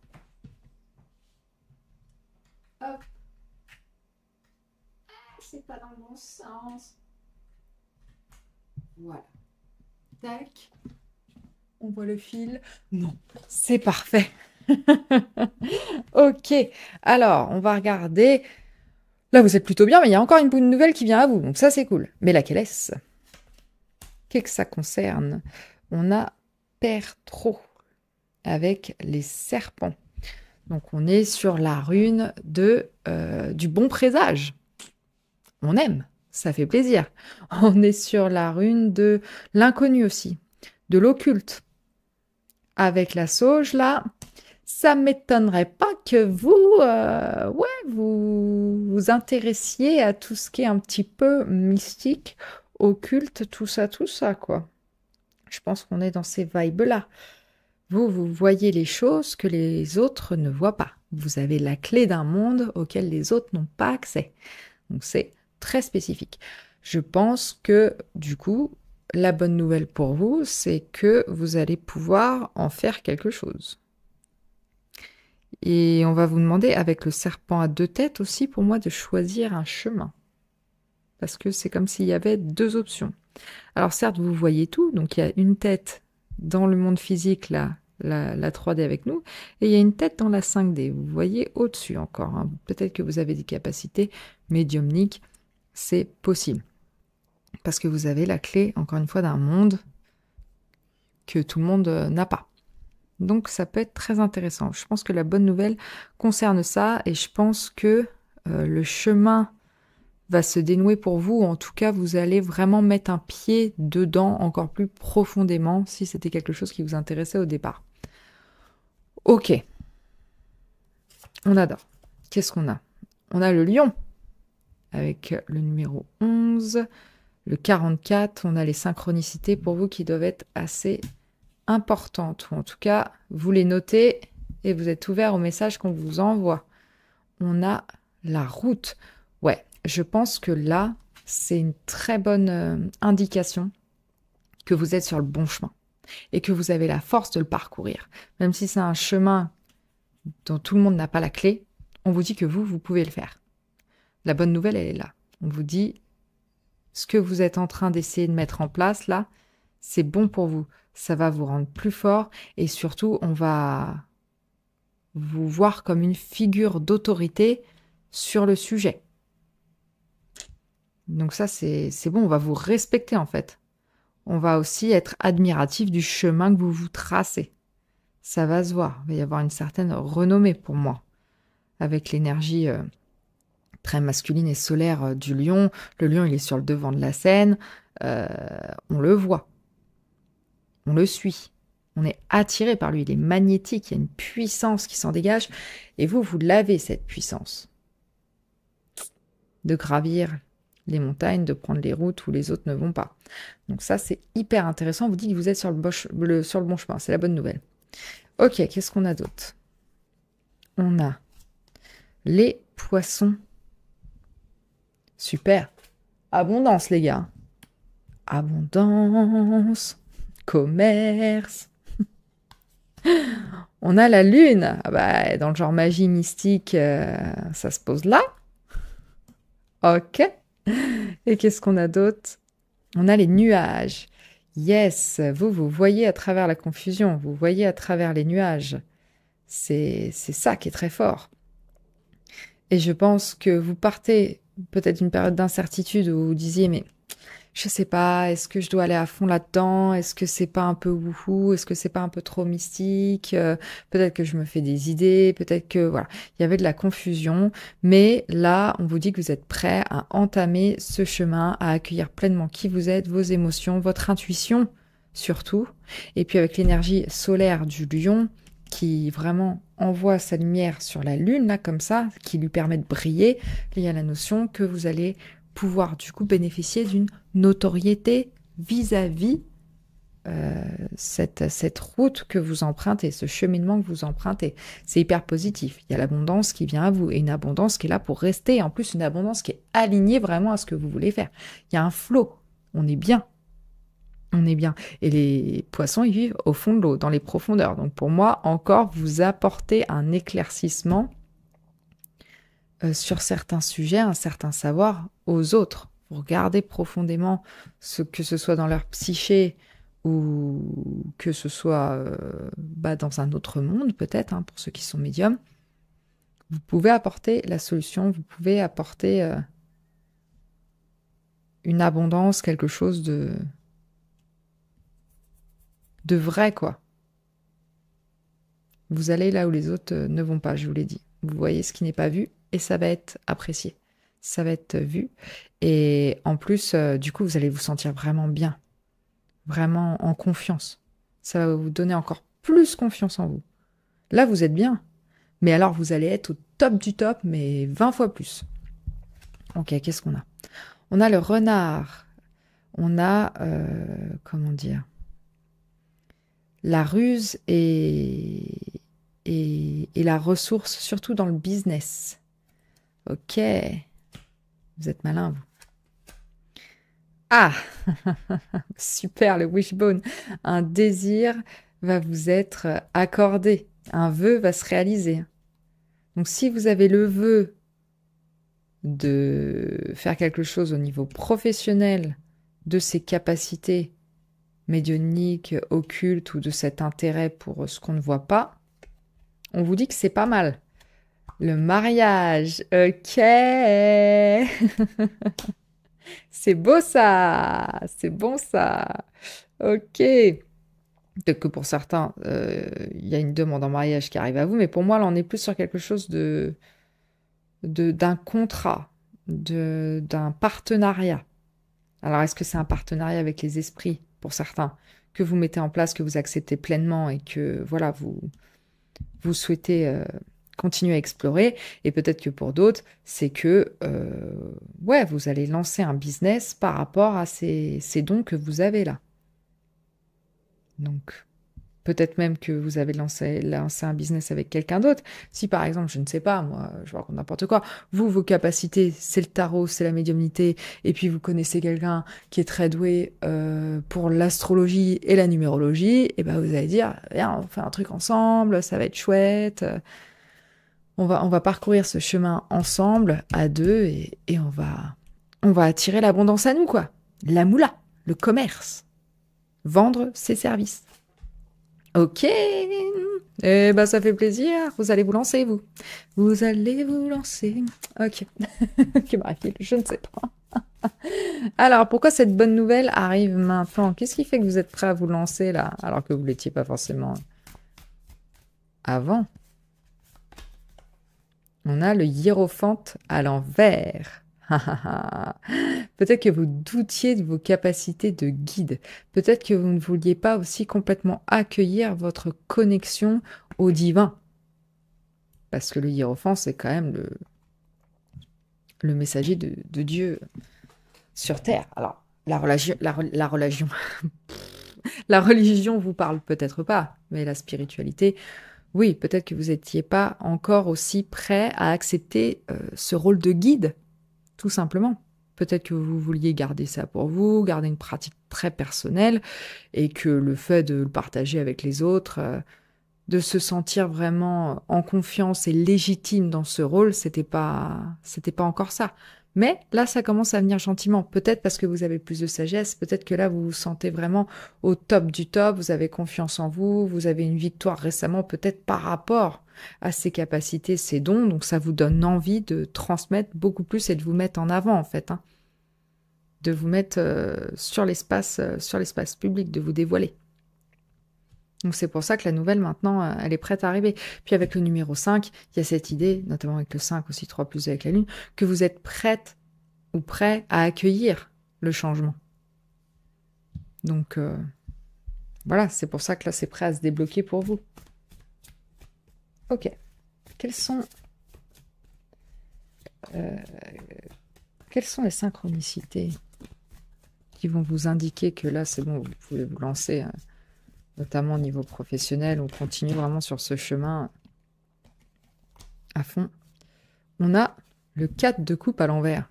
Hop. C'est pas dans le bon sens. Voilà. Tac. On voit le fil. Non, c'est parfait. Ok. Alors, on va regarder. Là, vous êtes plutôt bien, mais il y a encore une bonne nouvelle qui vient à vous. Donc ça, c'est cool. Mais laquelle est-ce? Qu'est-ce que ça concerne? On a Pertro avec les serpents. Donc, on est sur la rune du bon présage. On aime, ça fait plaisir. On est sur la rune de l'inconnu aussi, de l'occulte. Avec la sauge, là, ça m'étonnerait pas que vous vous intéressiez à tout ce qui est un petit peu mystique, occulte, tout ça, quoi. Je pense qu'on est dans ces vibes-là. Vous voyez les choses que les autres ne voient pas. Vous avez la clé d'un monde auquel les autres n'ont pas accès. Donc c'est très spécifique. Je pense que du coup, la bonne nouvelle pour vous, c'est que vous allez pouvoir en faire quelque chose. Et on va vous demander, avec le serpent à deux têtes aussi, pour moi, de choisir un chemin. Parce que c'est comme s'il y avait deux options. Alors certes, vous voyez tout, donc il y a une tête dans le monde physique, là, la 3D avec nous, et il y a une tête dans la 5D. Vous voyez au-dessus encore. Hein. Peut-être que vous avez des capacités médiumniques, c'est possible. Parce que vous avez la clé, encore une fois, d'un monde que tout le monde n'a pas. Donc ça peut être très intéressant. Je pense que la bonne nouvelle concerne ça, et je pense que le chemin va se dénouer pour vous. En tout cas, vous allez vraiment mettre un pied dedans encore plus profondément si c'était quelque chose qui vous intéressait au départ. Ok. On adore. Qu'est-ce qu'on a? On a le lion avec le numéro 11, le 44. On a les synchronicités pour vous qui doivent être assez importantes. Ou en tout cas, vous les notez et vous êtes ouvert au message qu'on vous envoie. On a la route. Ouais. Je pense que là, c'est une très bonne indication que vous êtes sur le bon chemin et que vous avez la force de le parcourir. Même si c'est un chemin dont tout le monde n'a pas la clé, on vous dit que vous pouvez le faire. La bonne nouvelle, elle est là. On vous dit, ce que vous êtes en train d'essayer de mettre en place, là, c'est bon pour vous. Ça va vous rendre plus fort et surtout, on va vous voir comme une figure d'autorité sur le sujet. Donc ça, c'est bon, on va vous respecter en fait. On va aussi être admiratif du chemin que vous vous tracez. Ça va se voir, il va y avoir une certaine renommée pour moi, avec l'énergie très masculine et solaire du lion. Le lion, il est sur le devant de la scène, on le voit, on le suit, on est attiré par lui, il est magnétique, il y a une puissance qui s'en dégage, et vous l'avez cette puissance de gravir les montagnes, de prendre les routes où les autres ne vont pas. Donc ça, c'est hyper intéressant, on vous dit que vous êtes sur le bon chemin, c'est la bonne nouvelle. Ok, qu'est-ce qu'on a d'autre? On a les poissons. Super. Abondance, les gars. Abondance. Commerce. On a la lune. Ah bah, dans le genre magie mystique, ça se pose là. Ok. Et qu'est-ce qu'on a d'autre? On a les nuages. Yes, vous voyez à travers la confusion, vous voyez à travers les nuages. C'est ça qui est très fort. Et je pense que vous partez peut-être d'une période d'incertitude où vous disiez, mais je sais pas, est-ce que je dois aller à fond là-dedans? Est-ce que c'est pas un peu wouhou? Est-ce que c'est pas un peu trop mystique? Peut-être que je me fais des idées, peut-être que, voilà. Il y avait de la confusion, mais là, on vous dit que vous êtes prêt à entamer ce chemin, à accueillir pleinement qui vous êtes, vos émotions, votre intuition, surtout. Et puis avec l'énergie solaire du lion, qui vraiment envoie sa lumière sur la lune, là, comme ça, qui lui permet de briller, il y a la notion que vous allez pouvoir, du coup, bénéficier d'une notoriété vis-à-vis cette route que vous empruntez, ce cheminement que vous empruntez. C'est hyper positif. Il y a l'abondance qui vient à vous et une abondance qui est là pour rester. Et en plus, une abondance qui est alignée vraiment à ce que vous voulez faire. Il y a un flow. On est bien. On est bien. Et les poissons, ils vivent au fond de l'eau, dans les profondeurs. Donc pour moi, encore, vous apportez un éclaircissement sur certains sujets, un certain savoir aux autres. Vous regardez profondément, que ce soit dans leur psyché ou que ce soit dans un autre monde, peut-être, hein, pour ceux qui sont médiums. Vous pouvez apporter la solution, vous pouvez apporter une abondance, quelque chose de vrai, quoi. Vous allez là où les autres ne vont pas, je vous l'ai dit. Vous voyez ce qui n'est pas vu et ça va être apprécié. Ça va être vu. Et en plus, du coup, vous allez vous sentir vraiment bien. Vraiment en confiance. Ça va vous donner encore plus confiance en vous. Là, vous êtes bien. Mais alors, vous allez être au top du top, mais 20 fois plus. Ok, qu'est-ce qu'on a? On a le renard. On a, comment dire, la ruse et la ressource, surtout dans le business. Ok. Vous êtes malin, vous. Ah, super, le wishbone. Un désir va vous être accordé. Un vœu va se réaliser. Donc, si vous avez le vœu de faire quelque chose au niveau professionnel, de ses capacités médiumniques, occultes ou de cet intérêt pour ce qu'on ne voit pas, on vous dit que c'est pas mal. Le mariage, ok. C'est beau ça, c'est bon ça. Ok. Peut-être que pour certains, il y a une demande en mariage qui arrive à vous, mais pour moi, là, on est plus sur quelque chose d'un contrat, d'un partenariat. Alors, est-ce que c'est un partenariat avec les esprits, pour certains, que vous mettez en place, que vous acceptez pleinement et que, voilà, vous souhaitez continuer à explorer, et peut-être que pour d'autres, c'est que vous allez lancer un business par rapport à ces dons que vous avez là. Donc, peut-être même que vous avez lancé un business avec quelqu'un d'autre. Si par exemple, je ne sais pas, moi, je raconte n'importe quoi, vos capacités, c'est le tarot, c'est la médiumnité, et puis vous connaissez quelqu'un qui est très doué pour l'astrologie et la numérologie, et ben vous allez dire, viens, on fait un truc ensemble, ça va être chouette. On va parcourir ce chemin ensemble, à deux, et on va attirer l'abondance à nous, quoi. La moula, le commerce. Vendre ses services. Ok. Eh ben, ça fait plaisir. Vous allez vous lancer, vous. Vous allez vous lancer. Ok. Ok, bref, je ne sais pas. Alors, pourquoi cette bonne nouvelle arrive maintenant? Qu'est-ce qui fait que vous êtes prêt à vous lancer là, alors que vous ne l'étiez pas forcément avant? On a le hiérophante à l'envers. Peut-être que vous doutiez de vos capacités de guide. Peut-être que vous ne vouliez pas aussi complètement accueillir votre connexion au divin. Parce que le hiérophant, c'est quand même le messager de Dieu sur Terre. Alors, la religion, la religion vous parle peut-être pas, mais la spiritualité, oui, peut-être que vous n'étiez pas encore aussi prêt à accepter ce rôle de guide, tout simplement. Peut-être que vous vouliez garder ça pour vous, garder une pratique très personnelle, et que le fait de le partager avec les autres, de se sentir vraiment en confiance et légitime dans ce rôle, c'était pas encore ça. Mais là, ça commence à venir gentiment. Peut-être parce que vous avez plus de sagesse, peut-être que là, vous vous sentez vraiment au top du top, vous avez confiance en vous, vous avez une victoire récemment, peut-être par rapport à ces capacités, ces dons, donc ça vous donne envie de transmettre beaucoup plus et de vous mettre en avant, en fait, hein. De vous mettre sur l'espace public, de vous dévoiler. Donc c'est pour ça que la nouvelle, maintenant, elle est prête à arriver. Puis avec le numéro 5, il y a cette idée, notamment avec le 5 aussi, 3 plus avec la Lune, que vous êtes prête ou prêt à accueillir le changement. Donc voilà, c'est pour ça que là, c'est prêt à se débloquer pour vous. Ok. Quelles sont les synchronicités qui vont vous indiquer que là, c'est bon, vous pouvez vous lancer notamment au niveau professionnel, on continue vraiment sur ce chemin à fond. On a le 4 de coupe à l'envers.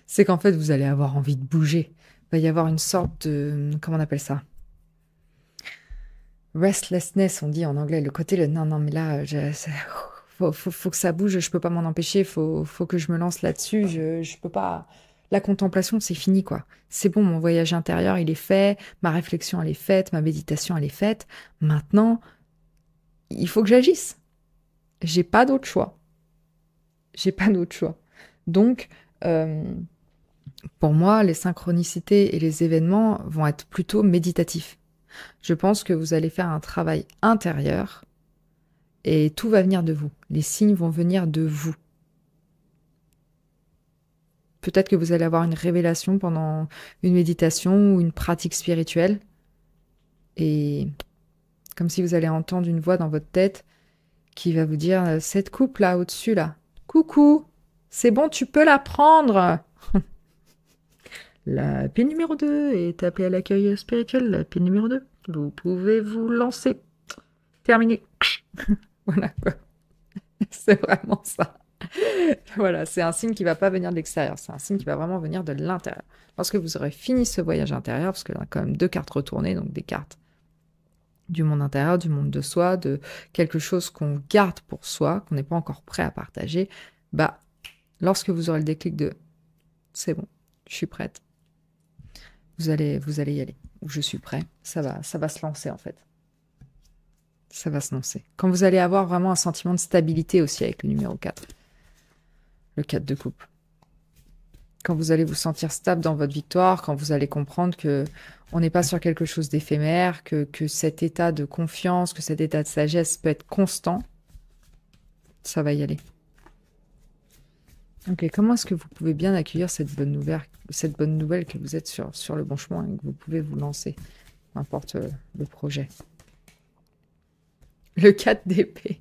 C'est qu'en fait, vous allez avoir envie de bouger. Il va y avoir une sorte de... Comment on appelle ça? Restlessness, on dit en anglais. Le côté, non, mais là, faut que ça bouge, je peux pas m'en empêcher, faut que je me lance là-dessus, je peux pas... La contemplation, c'est fini, quoi. C'est bon, mon voyage intérieur, il est fait, ma réflexion, elle est faite, ma méditation, elle est faite. Maintenant, il faut que j'agisse. J'ai pas d'autre choix. Donc, pour moi, les synchronicités et les événements vont être plutôt méditatifs. Je pense que vous allez faire un travail intérieur et tout va venir de vous. Les signes vont venir de vous. Peut-être que vous allez avoir une révélation pendant une méditation ou une pratique spirituelle. Et comme si vous allez entendre une voix dans votre tête qui va vous dire « Cette coupe là, au-dessus là, coucou, c'est bon, tu peux la prendre !» La pile numéro 2 est appelée à l'accueil spirituel. La pile numéro 2, vous pouvez vous lancer. Terminé. Voilà quoi. C'est vraiment ça. Voilà, c'est un signe qui ne va pas venir de l'extérieur, c'est un signe qui va vraiment venir de l'intérieur. Lorsque vous aurez fini ce voyage intérieur, parce qu'il y a quand même 2 cartes retournées, donc des cartes du monde intérieur, du monde de soi, de quelque chose qu'on garde pour soi, qu'on n'est pas encore prêt à partager, bah, lorsque vous aurez le déclic de « c'est bon, je suis prête », vous allez y aller. Ou « je suis prêt », ça va se lancer en fait. Ça va se lancer. Quand vous allez avoir vraiment un sentiment de stabilité aussi avec le numéro 4. Le 4 de coupe. Quand vous allez vous sentir stable dans votre victoire, quand vous allez comprendre que on n'est pas sur quelque chose d'éphémère, que cet état de confiance, que cet état de sagesse peut être constant, ça va y aller. Ok, comment est-ce que vous pouvez bien accueillir cette bonne nouvelle que vous êtes sur le bon chemin et que vous pouvez vous lancer, n'importe le projet. Le 4 d'épée.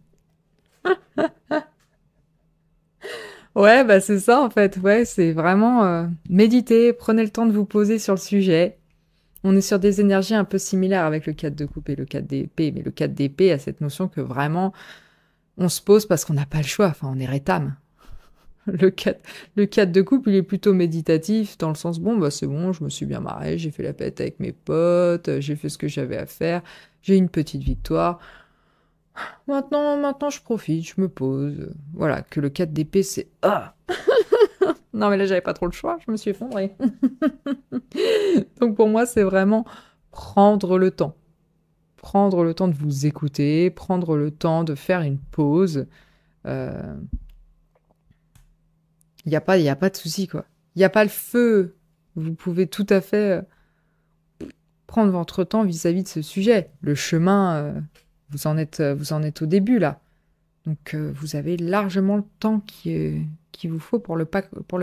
Ouais, bah c'est ça en fait. Ouais, c'est vraiment méditer, prenez le temps de vous poser sur le sujet. On est sur des énergies un peu similaires avec le 4 de coupe et le 4 d'épée, mais le 4 d'épée a cette notion que vraiment on se pose parce qu'on n'a pas le choix, enfin on est rétame. Le 4 de coupe, il est plutôt méditatif dans le sens bon, bah c'est bon, je me suis bien marré, j'ai fait la fête avec mes potes, j'ai fait ce que j'avais à faire, j'ai une petite victoire. Maintenant, je profite, je me pose. Voilà, que le 4 d'épée, c'est... Ah non, mais là, j'avais pas trop le choix, je me suis effondrée. Donc, pour moi, c'est vraiment prendre le temps. prendre le temps de vous écouter, prendre le temps de faire une pause. Il n'y a pas de souci, quoi. Il n'y a pas le feu. Vous pouvez tout à fait prendre votre temps vis-à-vis de ce sujet. Le chemin, vous en êtes au début, là. Donc, vous avez largement le temps qu'il vous faut pour le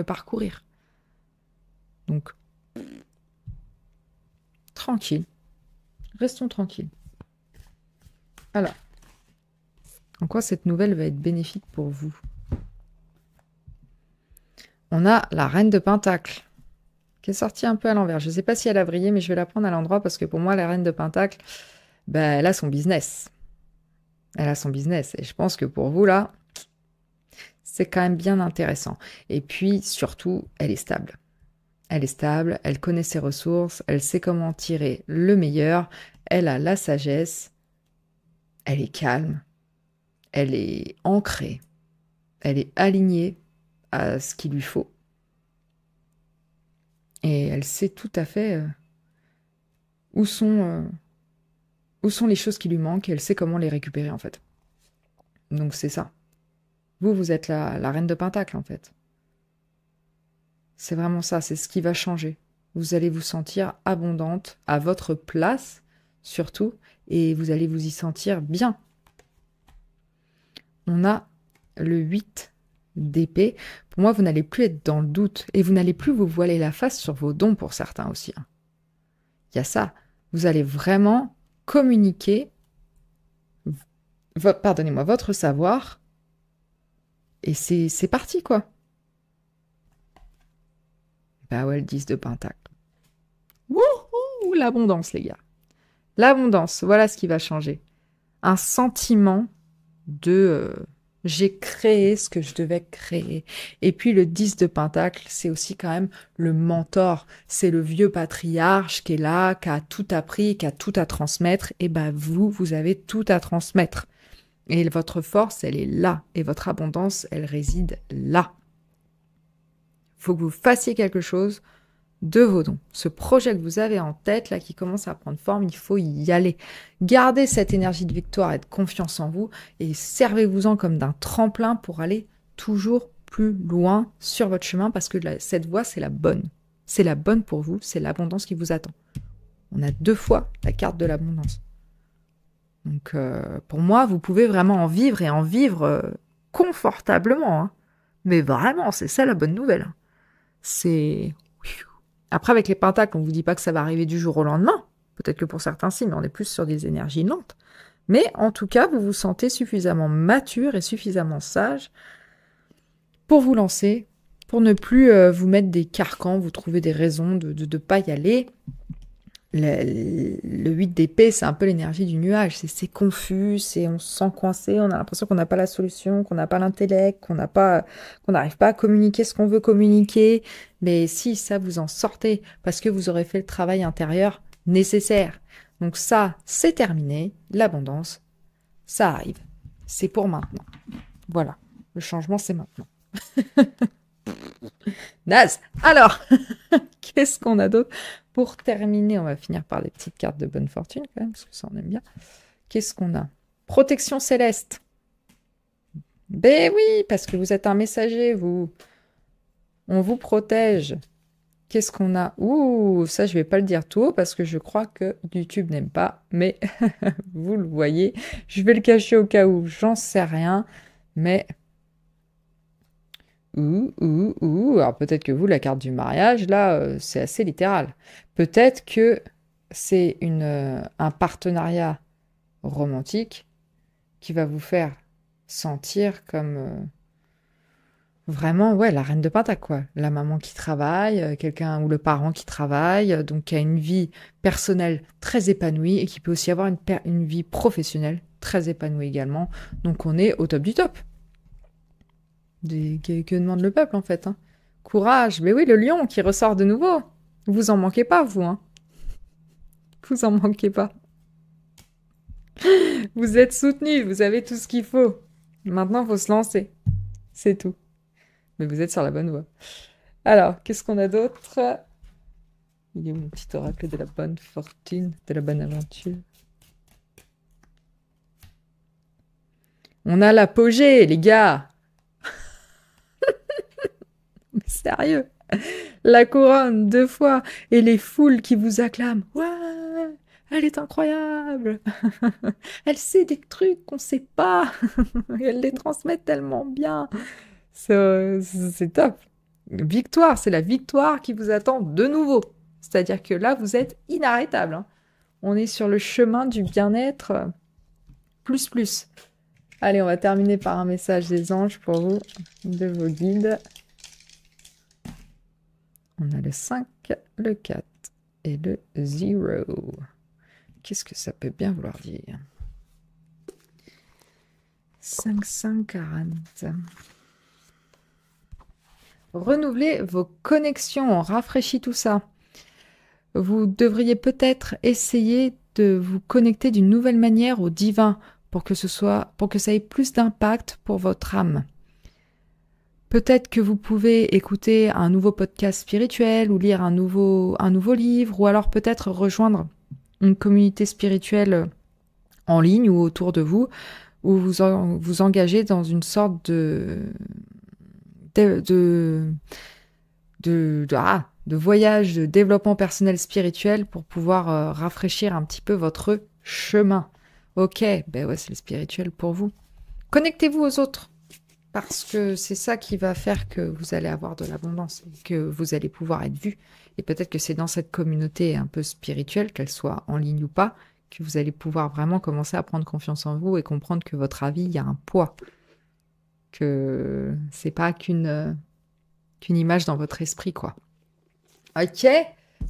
parcourir. Donc, tranquille. Restons tranquilles. Alors, en quoi cette nouvelle va être bénéfique pour vous? On a la Reine de Pentacle, qui est sortie un peu à l'envers. Je ne sais pas si elle a brillé, mais je vais la prendre à l'endroit parce que pour moi, la Reine de Pentacle, ben, elle a son business. Elle a son business. Et je pense que pour vous, là, c'est quand même bien intéressant. Et puis, surtout, elle est stable. Elle est stable, elle connaît ses ressources, elle sait comment tirer le meilleur, elle a la sagesse, elle est calme, elle est ancrée, elle est alignée à ce qu'il lui faut. Et elle sait tout à fait où sont les choses qui lui manquent, et elle sait comment les récupérer, en fait. Donc c'est ça. Vous êtes la Reine de Pentacle, en fait. C'est vraiment ça, c'est ce qui va changer. Vous allez vous sentir abondante, à votre place, surtout, et vous allez vous y sentir bien. On a le 8 d'épée. Pour moi, vous n'allez plus être dans le doute, et vous n'allez plus vous voiler la face sur vos dons pour certains aussi. Il y a ça. Vous allez vraiment communiquer, votre savoir, et c'est parti, quoi. Bah ouais, le 10 de Pentacle. Wouhou, l'abondance, les gars. L'abondance, voilà ce qui va changer. Un sentiment de j'ai créé ce que je devais créer. Et puis le 10 de Pentacle, c'est aussi quand même le mentor. C'est le vieux patriarche qui est là, qui a tout appris, qui a tout à transmettre. Et ben vous avez tout à transmettre. Et votre force, elle est là. Et votre abondance, elle réside là. Il faut que vous fassiez quelque chose de vos dons. Ce projet que vous avez en tête, là, qui commence à prendre forme, il faut y aller. Gardez cette énergie de victoire et de confiance en vous et servez-vous-en comme d'un tremplin pour aller toujours plus loin sur votre chemin parce que cette voie, c'est la bonne. C'est la bonne pour vous, c'est l'abondance qui vous attend. On a 2 fois la carte de l'abondance. Donc, pour moi, vous pouvez vraiment en vivre et en vivre confortablement. Hein. Mais vraiment, c'est ça la bonne nouvelle. C'est... Après, avec les pentacles, on ne vous dit pas que ça va arriver du jour au lendemain. Peut-être que pour certains, si, mais on est plus sur des énergies lentes. Mais en tout cas, vous vous sentez suffisamment mature et suffisamment sage pour vous lancer, pour ne plus vous mettre des carcans, vous trouver des raisons de ne pas y aller. Le 8 d'épée, c'est un peu l'énergie du nuage. C'est confus, on se sent coincé, on a l'impression qu'on n'a pas la solution, qu'on n'a pas l'intellect, qu'on n'arrive pas à communiquer ce qu'on veut communiquer. Mais si, ça, vous en sortez parce que vous aurez fait le travail intérieur nécessaire. Donc ça, c'est terminé. L'abondance, ça arrive. C'est pour maintenant. Voilà. Le changement, c'est maintenant. Naze. Alors, qu'est-ce qu'on a d'autre? Pour terminer, on va finir par des petites cartes de bonne fortune quand même, parce que ça on aime bien. Qu'est-ce qu'on a? Protection céleste. Ben oui, parce que vous êtes un messager, vous. On vous protège. Qu'est-ce qu'on a? Ouh, ça je vais pas le dire tout haut parce que je crois que YouTube n'aime pas, mais vous le voyez. Je vais le cacher au cas où, j'en sais rien, mais... Alors peut-être que vous, la carte du mariage, là, c'est assez littéral. Peut-être que c'est un partenariat romantique qui va vous faire sentir comme vraiment, ouais, la reine de Pentacle, quoi. La maman qui travaille, quelqu'un ou le parent qui travaille, donc qui a une vie personnelle très épanouie et qui peut aussi avoir une vie professionnelle très épanouie également. Donc on est au top du top. Que demande le peuple, en fait. Hein. Courage. Mais oui, le lion qui ressort de nouveau. Vous en manquez pas, vous. Hein. Vous en manquez pas. Vous êtes soutenus. Vous avez tout ce qu'il faut. Maintenant, il faut se lancer. C'est tout. Mais vous êtes sur la bonne voie. Alors, qu'est-ce qu'on a d'autre? Il est où mon petit oracle de la bonne fortune, de la bonne aventure? On a l'apogée, les gars. Mais sérieux. La couronne, 2 fois. Et les foules qui vous acclament. Ouais, elle est incroyable. Elle sait des trucs qu'on sait pas. Et elle les transmet tellement bien. C'est top. Victoire, c'est la victoire qui vous attend de nouveau. C'est-à-dire que là, vous êtes inarrêtable, hein. On est sur le chemin du bien-être plus plus. Allez, on va terminer par un message des anges pour vous, de vos guides. On a le 5, le 4 et le 0. Qu'est-ce que ça peut bien vouloir dire? 540. Renouvelez vos connexions, on rafraîchit tout ça. Vous devriez peut-être essayer de vous connecter d'une nouvelle manière au divin pour que ça ait plus d'impact pour votre âme. Peut-être que vous pouvez écouter un nouveau podcast spirituel ou lire un nouveau livre, ou alors peut-être rejoindre une communauté spirituelle en ligne ou autour de vous, où vous engagez dans une sorte de voyage de développement personnel spirituel pour pouvoir rafraîchir un petit peu votre chemin. Ok, ben ouais, c'est le spirituel pour vous. Connectez-vous aux autres, parce que c'est ça qui va faire que vous allez avoir de l'abondance, que vous allez pouvoir être vu. Et peut-être que c'est dans cette communauté un peu spirituelle, qu'elle soit en ligne ou pas, que vous allez pouvoir vraiment commencer à prendre confiance en vous et comprendre que votre avis, il y a un poids. Que c'est pas qu'une image dans votre esprit, quoi. Ok,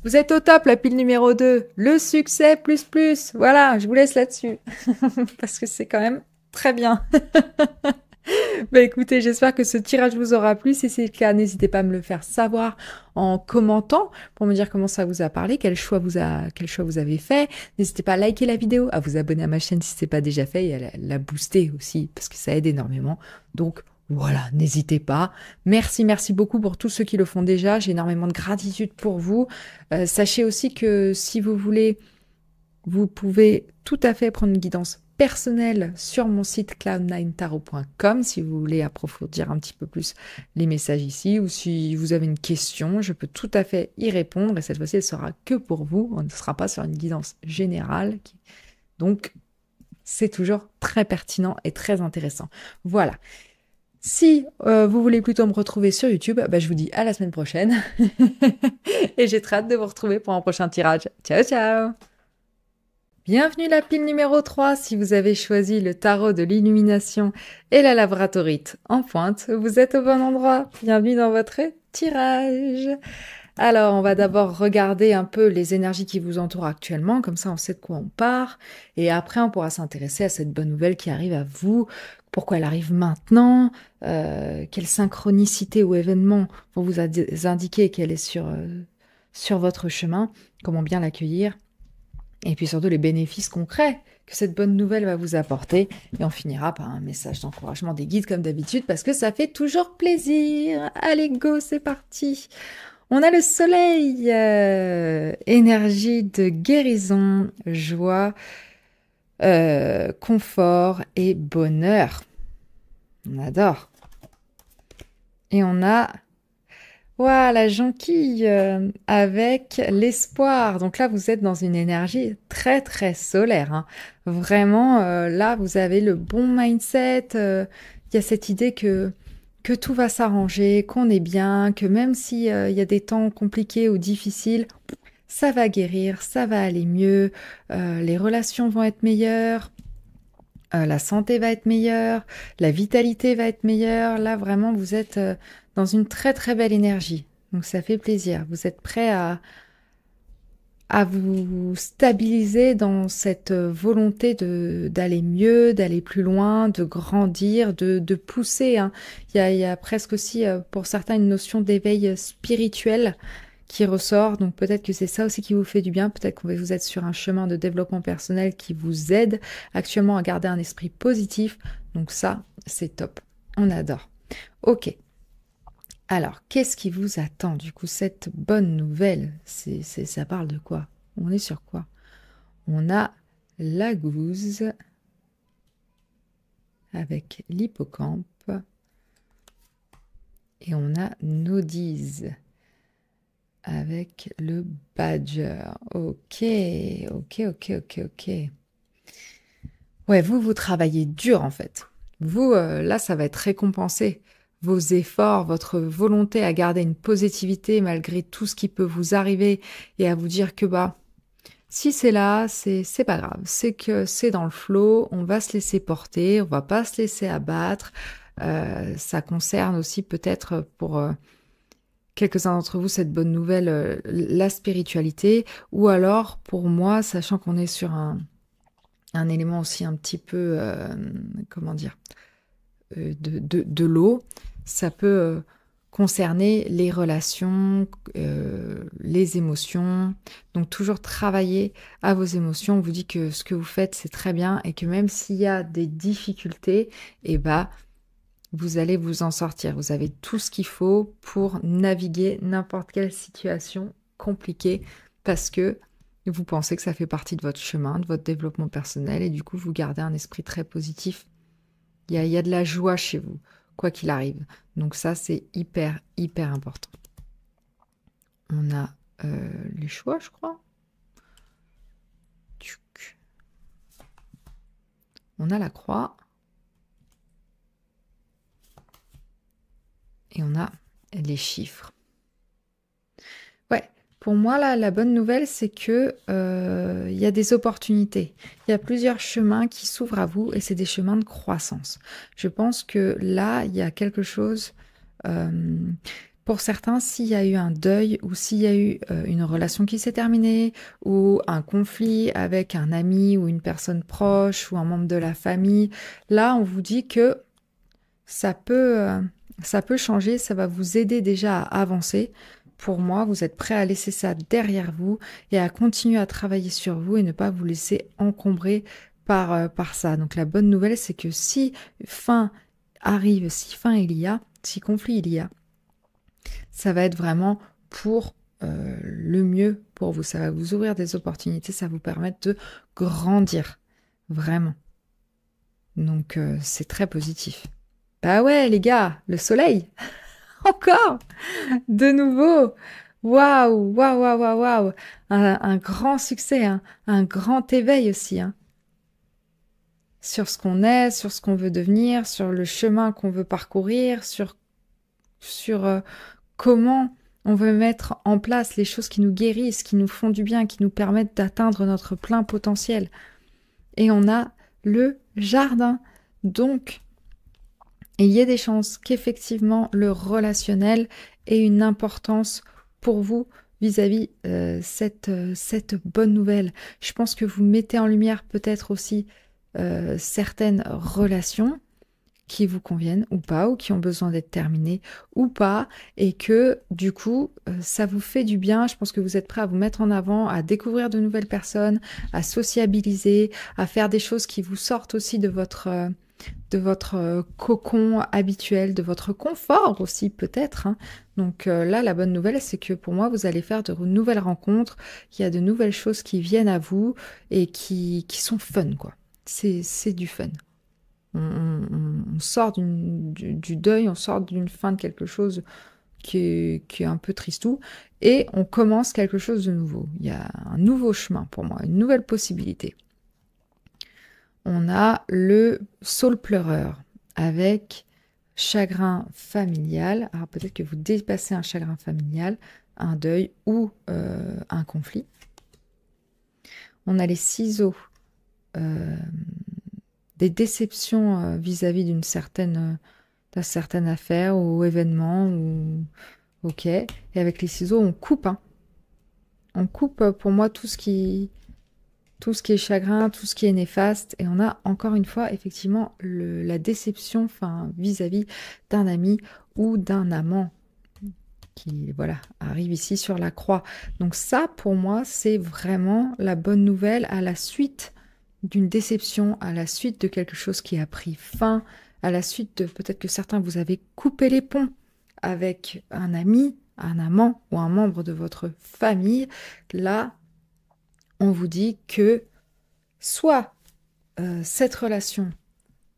vous êtes au top, la pile numéro 2. Le succès plus plus. Voilà, je vous laisse là-dessus. Parce que c'est quand même très bien. Bah écoutez, j'espère que ce tirage vous aura plu. Si c'est le cas, n'hésitez pas à me le faire savoir en commentant pour me dire comment ça vous a parlé, quel choix vous avez fait. N'hésitez pas à liker la vidéo, à vous abonner à ma chaîne si ce n'est pas déjà fait et à la booster aussi parce que ça aide énormément. Donc voilà, n'hésitez pas. Merci beaucoup pour tous ceux qui le font déjà. J'ai énormément de gratitude pour vous. Sachez aussi que si vous voulez, vous pouvez tout à fait prendre une guidance personnelle sur mon site cloud9tarot.com si vous voulez approfondir un petit peu plus les messages ici, ou si vous avez une question, je peux tout à fait y répondre, et cette fois-ci elle sera que pour vous, on ne sera pas sur une guidance générale, donc c'est toujours très pertinent et très intéressant. Voilà. Si vous voulez plutôt me retrouver sur YouTube, bah, je vous dis à la semaine prochaine et j'ai très hâte de vous retrouver pour un prochain tirage. Ciao ciao. Bienvenue la pile numéro 3 si vous avez choisi le tarot de l'illumination et la labradorite en pointe. Vous êtes au bon endroit. Bienvenue dans votre tirage. Alors, on va d'abord regarder un peu les énergies qui vous entourent actuellement, comme ça on sait de quoi on part. Et après, on pourra s'intéresser à cette bonne nouvelle qui arrive à vous, pourquoi elle arrive maintenant, quelle synchronicité ou événement vont vous indiquer qu'elle est sur votre chemin, comment bien l'accueillir. Et puis surtout les bénéfices concrets que cette bonne nouvelle va vous apporter. Et on finira par un message d'encouragement des guides comme d'habitude parce que ça fait toujours plaisir. Allez go, c'est parti. On a le soleil, énergie de guérison, joie, confort et bonheur. On adore. Et on a... Voilà, la jonquille avec l'espoir. Donc là, vous êtes dans une énergie très, très solaire, hein. Vraiment, là, vous avez le bon mindset. Il y a cette idée que tout va s'arranger, qu'on est bien, que même s'il y a des temps compliqués ou difficiles, ça va guérir, ça va aller mieux, les relations vont être meilleures. La santé va être meilleure, la vitalité va être meilleure. Là, vraiment, vous êtes dans une très très belle énergie. Donc, ça fait plaisir. Vous êtes prêt à vous stabiliser dans cette volonté d'aller mieux, d'aller plus loin, de grandir, de pousser, hein. Il y a presque aussi, pour certains, une notion d'éveil spirituel qui ressort, donc peut-être que c'est ça aussi qui vous fait du bien, peut-être que vous êtes sur un chemin de développement personnel qui vous aide actuellement à garder un esprit positif, donc ça, c'est top, on adore. Ok, alors, qu'est-ce qui vous attend du coup, cette bonne nouvelle? Ça parle de quoi? On est sur quoi? On a la gouze, avec l'hippocampe. Et on a Nodies avec le Badger. Ok, ok, ok, ok, ok. Ouais, vous travaillez dur en fait. Vous, là, ça va être récompensé. Vos efforts, votre volonté à garder une positivité malgré tout ce qui peut vous arriver et à vous dire que bah, si c'est là, c'est pas grave. C'est que c'est dans le flow, on va se laisser porter, on va pas se laisser abattre. Ça concerne aussi peut-être pour quelques-uns d'entre vous cette bonne nouvelle, la spiritualité, ou alors pour moi, sachant qu'on est sur un élément aussi un petit peu, comment dire, de l'eau, ça peut concerner les relations, les émotions. Donc toujours travailler à vos émotions. On vous dit que ce que vous faites, c'est très bien et que même s'il y a des difficultés, eh ben, vous allez vous en sortir. Vous avez tout ce qu'il faut pour naviguer n'importe quelle situation compliquée parce que vous pensez que ça fait partie de votre chemin, de votre développement personnel et du coup, vous gardez un esprit très positif. Il y a de la joie chez vous, quoi qu'il arrive. Donc ça, c'est hyper, hyper important. On a les choix, je crois. On a la croix. Et on a les chiffres. Ouais, pour moi, là, la bonne nouvelle, c'est que il y a des opportunités. Il y a plusieurs chemins qui s'ouvrent à vous et c'est des chemins de croissance. Je pense que là, il y a quelque chose... pour certains, s'il y a eu un deuil ou s'il y a eu une relation qui s'est terminée ou un conflit avec un ami ou une personne proche ou un membre de la famille, là, on vous dit que ça peut changer, ça va vous aider déjà à avancer. Pour moi, vous êtes prêt à laisser ça derrière vous et à continuer à travailler sur vous et ne pas vous laisser encombrer par ça. Donc la bonne nouvelle, c'est que si fin arrive, si fin il y a, si conflit il y a, ça va être vraiment pour le mieux pour vous. Ça va vous ouvrir des opportunités, ça va vous permettre de grandir, vraiment. Donc c'est très positif. Bah ouais, les gars, le soleil, encore, de nouveau. Waouh, waouh, waouh, waouh, waouh. Un grand succès, hein. Un grand éveil aussi, hein. Sur ce qu'on est, sur ce qu'on veut devenir, sur le chemin qu'on veut parcourir, sur comment on veut mettre en place les choses qui nous guérissent, qui nous font du bien, qui nous permettent d'atteindre notre plein potentiel. Et on a le jardin. Donc, il y a des chances qu'effectivement le relationnel ait une importance pour vous vis-à-vis cette bonne nouvelle. Je pense que vous mettez en lumière peut-être aussi certaines relations qui vous conviennent ou pas, ou qui ont besoin d'être terminées ou pas, et que du coup, ça vous fait du bien. Je pense que vous êtes prêt à vous mettre en avant, à découvrir de nouvelles personnes, à sociabiliser, à faire des choses qui vous sortent aussi de votre cocon habituel, de votre confort aussi peut-être, hein. Donc là, la bonne nouvelle, c'est que pour moi, vous allez faire de nouvelles rencontres, il y a de nouvelles choses qui viennent à vous et qui sont fun, quoi. C'est du fun. On sort du deuil, on sort d'une fin de quelque chose qui est un peu tristou, et on commence quelque chose de nouveau. Il y a un nouveau chemin pour moi, une nouvelle possibilité. On a le saule pleureur avec chagrin familial. Alors peut-être que vous dépassez un chagrin familial, un deuil ou un conflit. On a les ciseaux. Des déceptions vis-à-vis d'une certaine affaire ou événement. Ok. Et avec les ciseaux, on coupe. Hein. On coupe pour moi tout ce qui est chagrin, tout ce qui est néfaste. Et on a encore une fois effectivement la déception vis-à-vis d'un ami ou d'un amant qui arrive ici sur la croix. Donc ça, pour moi, c'est vraiment la bonne nouvelle à la suite d'une déception, à la suite de quelque chose qui a pris fin, à la suite de peut-être que certains vous avez coupé les ponts avec un ami, un amant ou un membre de votre famille. Là, on vous dit que soit cette relation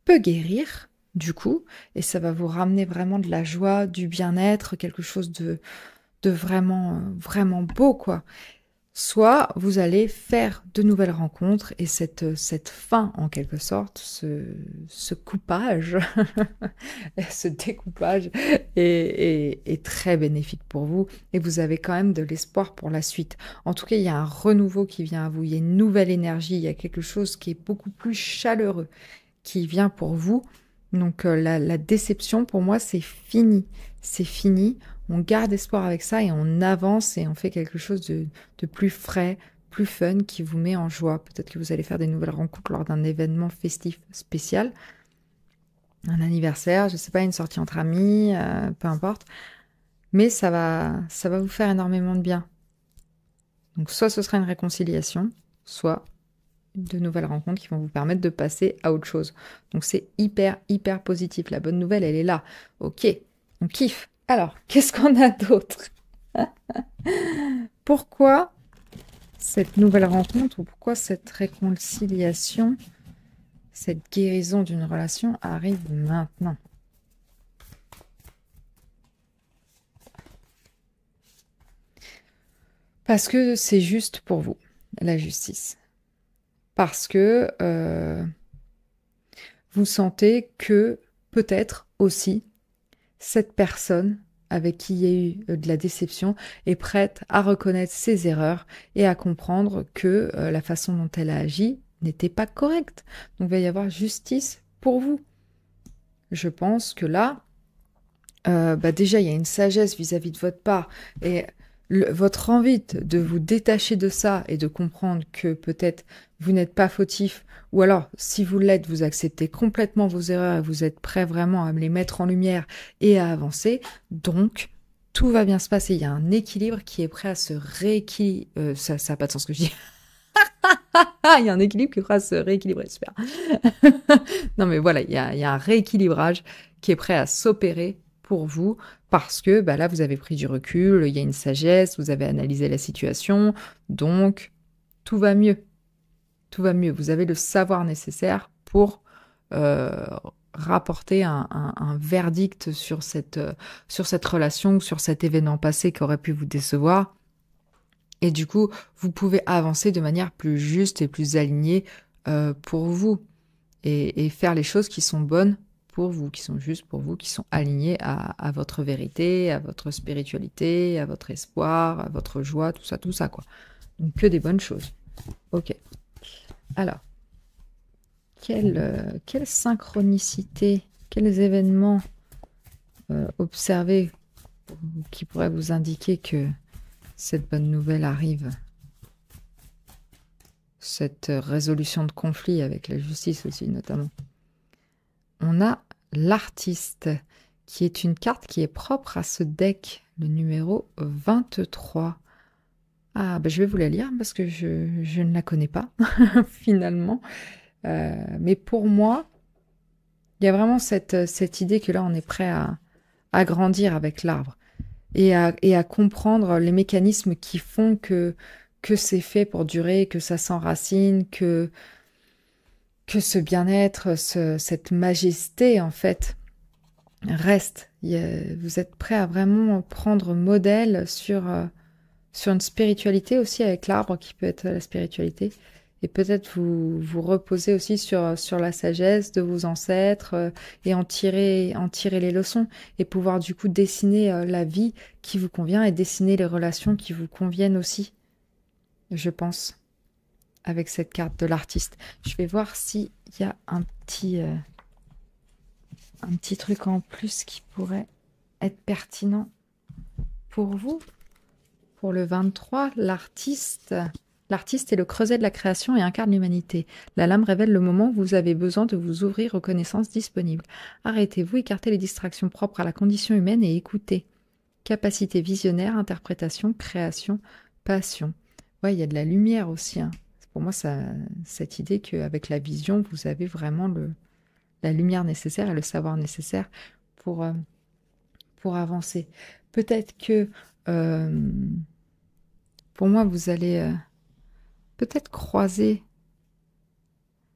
peut guérir, du coup, et ça va vous ramener vraiment de la joie, du bien-être, quelque chose de vraiment, vraiment beau, quoi. Soit vous allez faire de nouvelles rencontres et cette fin, en quelque sorte, ce coupage, ce découpage est très bénéfique pour vous et vous avez quand même de l'espoir pour la suite. En tout cas, il y a un renouveau qui vient à vous, il y a une nouvelle énergie, il y a quelque chose qui est beaucoup plus chaleureux qui vient pour vous. Donc la déception, pour moi, c'est fini. C'est fini. On garde espoir avec ça et on avance et on fait quelque chose de plus frais, plus fun, qui vous met en joie. Peut-être que vous allez faire des nouvelles rencontres lors d'un événement festif spécial, un anniversaire, je sais pas, une sortie entre amis, peu importe. Mais ça va vous faire énormément de bien. Donc soit ce sera une réconciliation, soit de nouvelles rencontres qui vont vous permettre de passer à autre chose. Donc c'est hyper, hyper positif. La bonne nouvelle, elle est là. Ok, on kiffe. Alors, qu'est-ce qu'on a d'autre? Pourquoi cette nouvelle rencontre ou pourquoi cette réconciliation, cette guérison d'une relation arrive maintenant? Parce que c'est juste pour vous, la justice. Parce que vous sentez que peut-être aussi cette personne avec qui il y a eu de la déception est prête à reconnaître ses erreurs et à comprendre que la façon dont elle a agi n'était pas correcte. Donc il va y avoir justice pour vous. Je pense que là, déjà il y a une sagesse vis-à-vis de votre part et votre envie de vous détacher de ça et de comprendre que peut-être vous n'êtes pas fautif, ou alors si vous l'êtes, vous acceptez complètement vos erreurs et vous êtes prêt vraiment à les mettre en lumière et à avancer, donc tout va bien se passer. Il y a un équilibre qui est prêt à se rééquilibrer. Ça n'a pas de sens ce que je dis. Il y a un équilibre qui est prêt à se rééquilibrer, super. Non mais voilà, il y a un rééquilibrage qui est prêt à s'opérer pour vous, parce que là, vous avez pris du recul, il y a une sagesse, vous avez analysé la situation, donc tout va mieux. Tout va mieux. Vous avez le savoir nécessaire pour rapporter un verdict sur cette relation, sur cet événement passé qui aurait pu vous décevoir. Et du coup, vous pouvez avancer de manière plus juste et plus alignée pour vous. Et faire les choses qui sont bonnes pour vous, qui sont justes pour vous, qui sont alignées à votre vérité, à votre spiritualité, à votre espoir, à votre joie, tout ça, quoi. Donc que des bonnes choses. Ok. Alors, quelle synchronicité, quels événements observer qui pourraient vous indiquer que cette bonne nouvelle arrive? Cette résolution de conflit avec la justice aussi, notamment. On a l'artiste, qui est une carte qui est propre à ce deck, le numéro 23. Ah, je vais vous la lire parce que je ne la connais pas, finalement. Mais pour moi, il y a vraiment cette idée que là, on est prêt à grandir avec l'arbre et à comprendre les mécanismes qui font que c'est fait pour durer, que ça s'enracine, que ce bien-être, cette majesté, en fait, reste. Vous êtes prêt à vraiment prendre modèle sur une spiritualité aussi, avec l'arbre qui peut être la spiritualité. Et peut-être vous reposer aussi sur la sagesse de vos ancêtres et en tirer les leçons et pouvoir du coup dessiner la vie qui vous convient et dessiner les relations qui vous conviennent aussi, je pense, avec cette carte de l'artiste. Je vais voir s'il y a un petit truc en plus qui pourrait être pertinent pour vous. Pour le 23, l'artiste est le creuset de la création et incarne l'humanité. La lame révèle le moment où vous avez besoin de vous ouvrir aux connaissances disponibles. Arrêtez-vous, écartez les distractions propres à la condition humaine et écoutez. Capacité visionnaire, interprétation, création, passion. Ouais, il y a de la lumière aussi, hein. Pour moi, cette idée qu'avec la vision, vous avez vraiment la lumière nécessaire et le savoir nécessaire pour avancer. Peut-être que pour moi, vous allez peut-être croiser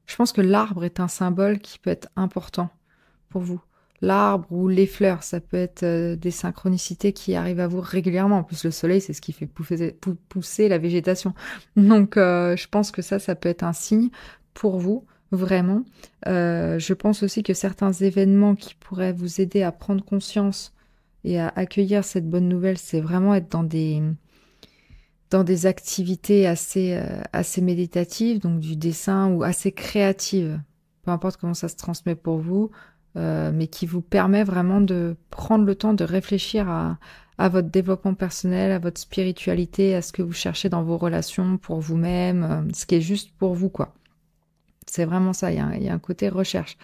Je pense que l'arbre est un symbole qui peut être important pour vous. L'arbre ou les fleurs, ça peut être des synchronicités qui arrivent à vous régulièrement. En plus, le soleil, c'est ce qui fait pousser la végétation. Donc, je pense que ça peut être un signe pour vous, vraiment. Je pense aussi que certains événements qui pourraient vous aider à prendre conscience et à accueillir cette bonne nouvelle, c'est vraiment être dans des activités assez méditatives, donc du dessin ou assez créatives, peu importe comment ça se transmet pour vous, mais qui vous permet vraiment de prendre le temps de réfléchir à votre développement personnel, à votre spiritualité, à ce que vous cherchez dans vos relations pour vous-même, ce qui est juste pour vous, quoi. C'est vraiment ça, il y a un côté recherche.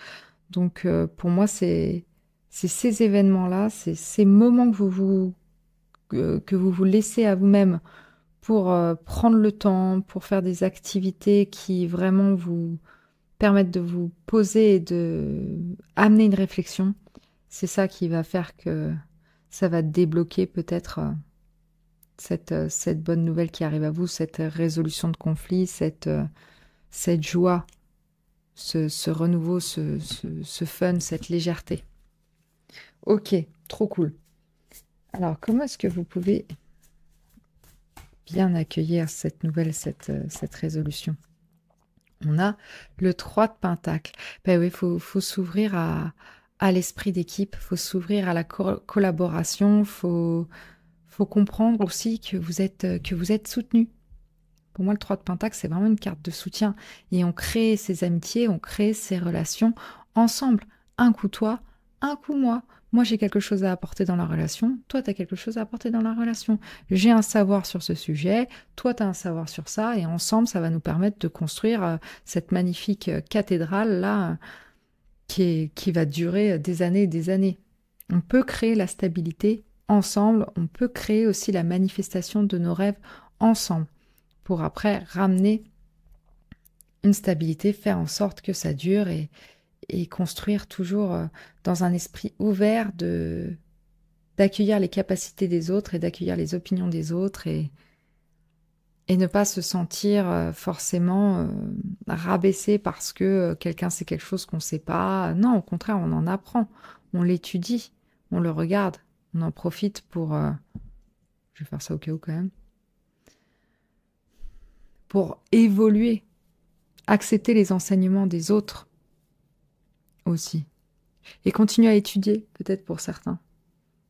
Donc pour moi, c'est ces événements-là, c'est ces moments que vous vous laissez à vous-même pour prendre le temps, pour faire des activités qui vraiment vous permettent de vous poser et de amener une réflexion. C'est ça qui va faire que ça va débloquer peut-être cette bonne nouvelle qui arrive à vous, cette résolution de conflit, cette joie, ce renouveau, ce fun, cette légèreté. Ok, trop cool. Alors, comment est-ce que vous pouvez bien accueillir cette nouvelle, cette résolution? On a le 3 de Pentacle. Ben oui, faut s'ouvrir à l'esprit d'équipe, faut s'ouvrir à la collaboration, faut comprendre aussi que vous êtes soutenu. Pour moi, le 3 de Pentacle, c'est vraiment une carte de soutien. Et on crée ces amitiés, on crée ces relations ensemble. Un coup toi, un coup moi. Moi, j'ai quelque chose à apporter dans la relation. Toi, tu as quelque chose à apporter dans la relation. J'ai un savoir sur ce sujet. Toi, tu as un savoir sur ça. Et ensemble, ça va nous permettre de construire cette magnifique cathédrale-là qui va durer des années et des années. On peut créer la stabilité ensemble. On peut créer aussi la manifestation de nos rêves ensemble pour après ramener une stabilité, faire en sorte que ça dure et construire toujours dans un esprit ouvert d'accueillir les capacités des autres et d'accueillir les opinions des autres et ne pas se sentir forcément rabaissé parce que quelqu'un sait quelque chose qu'on ne sait pas. Non, au contraire, on en apprend, on l'étudie, on le regarde, on en profite pour... je vais faire ça au cas où quand même. Pour évoluer, accepter les enseignements des autres aussi. Et continuer à étudier, peut-être pour certains,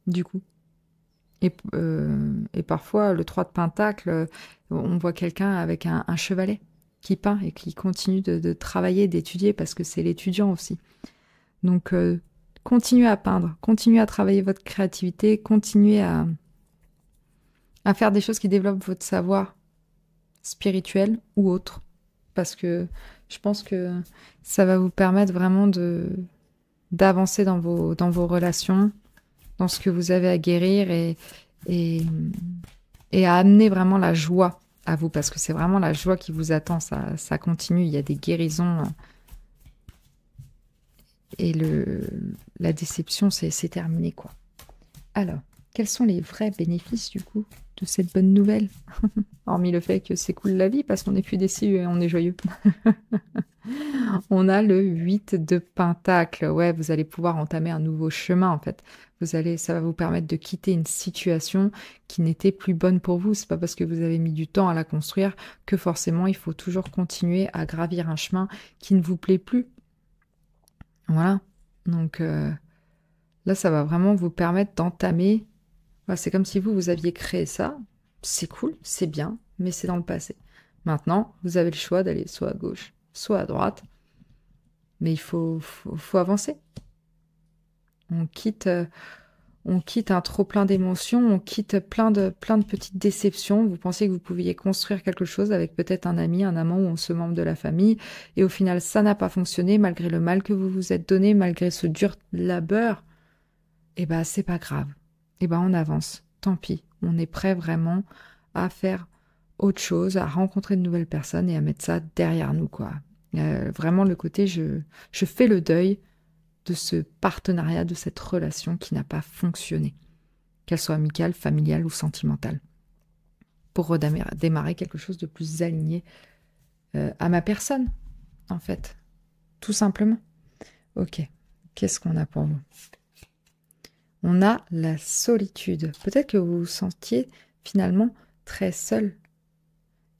du coup. Et parfois, le 3 de Pentacle, on voit quelqu'un avec un chevalet qui peint et qui continue de travailler, d'étudier, parce que c'est l'étudiant aussi. Donc, continuez à peindre, continuez à travailler votre créativité, continuez à faire des choses qui développent votre savoir spirituel ou autre. Parce que je pense que ça va vous permettre vraiment d'avancer dans vos relations, dans ce que vous avez à guérir et à amener vraiment la joie à vous, parce que c'est vraiment la joie qui vous attend, ça continue, il y a des guérisons et la déception, c'est terminé, quoi. Alors, quels sont les vrais bénéfices, du coup, de cette bonne nouvelle? Hormis le fait que c'est cool la vie, parce qu'on n'est plus déçus et on est joyeux. On a le 8 de Pentacle. Ouais, vous allez pouvoir entamer un nouveau chemin, en fait. Ça va vous permettre de quitter une situation qui n'était plus bonne pour vous. C'est pas parce que vous avez mis du temps à la construire que forcément il faut toujours continuer à gravir un chemin qui ne vous plaît plus. Voilà. Donc là, ça va vraiment vous permettre d'entamer. Voilà, c'est comme si vous aviez créé ça. C'est cool, c'est bien, mais c'est dans le passé. Maintenant, vous avez le choix d'aller soit à gauche, soit à droite. Mais il faut avancer. On quitte un trop plein d'émotions, on quitte plein de petites déceptions. Vous pensiez que vous pouviez construire quelque chose avec peut-être un ami, un amant ou ce membre de la famille. Et au final, ça n'a pas fonctionné malgré le mal que vous vous êtes donné, malgré ce dur labeur. Eh ben, c'est pas grave. Eh ben, on avance. Tant pis. On est prêt vraiment à faire autre chose, à rencontrer de nouvelles personnes et à mettre ça derrière nous, quoi. Vraiment le côté, je fais le deuil de ce partenariat, de cette relation qui n'a pas fonctionné, qu'elle soit amicale, familiale ou sentimentale, pour redémarrer quelque chose de plus aligné à ma personne, en fait. tout simplement. Ok, qu'est-ce qu'on a pour vous? On a la solitude. Peut-être que vous vous sentiez finalement très seul.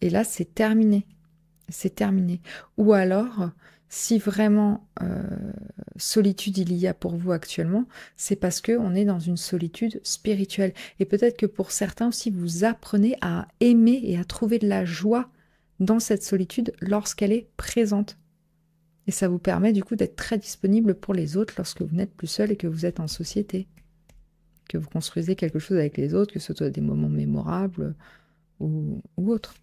Et là, c'est terminé. C'est terminé. Ou alors, si vraiment solitude il y a pour vous actuellement, c'est parce qu'on est dans une solitude spirituelle. Et peut-être que pour certains aussi, vous apprenez à aimer et à trouver de la joie dans cette solitude lorsqu'elle est présente. Et ça vous permet du coup d'être très disponible pour les autres lorsque vous n'êtes plus seul et que vous êtes en société. Que vous construisez quelque chose avec les autres, que ce soit des moments mémorables ou autres.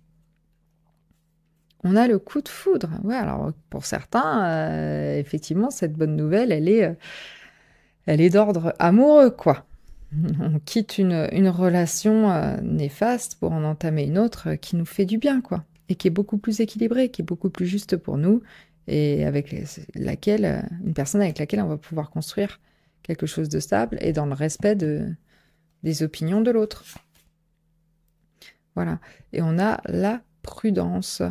On a le coup de foudre. Ouais, alors pour certains, effectivement, cette bonne nouvelle, elle est d'ordre amoureux, quoi. On quitte une relation néfaste pour en entamer une autre qui nous fait du bien, quoi. Et qui est beaucoup plus équilibrée, qui est beaucoup plus juste pour nous, et avec laquelle, une personne avec laquelle on va pouvoir construire quelque chose de stable et dans le respect des opinions de l'autre. Voilà. Et on a la prudence.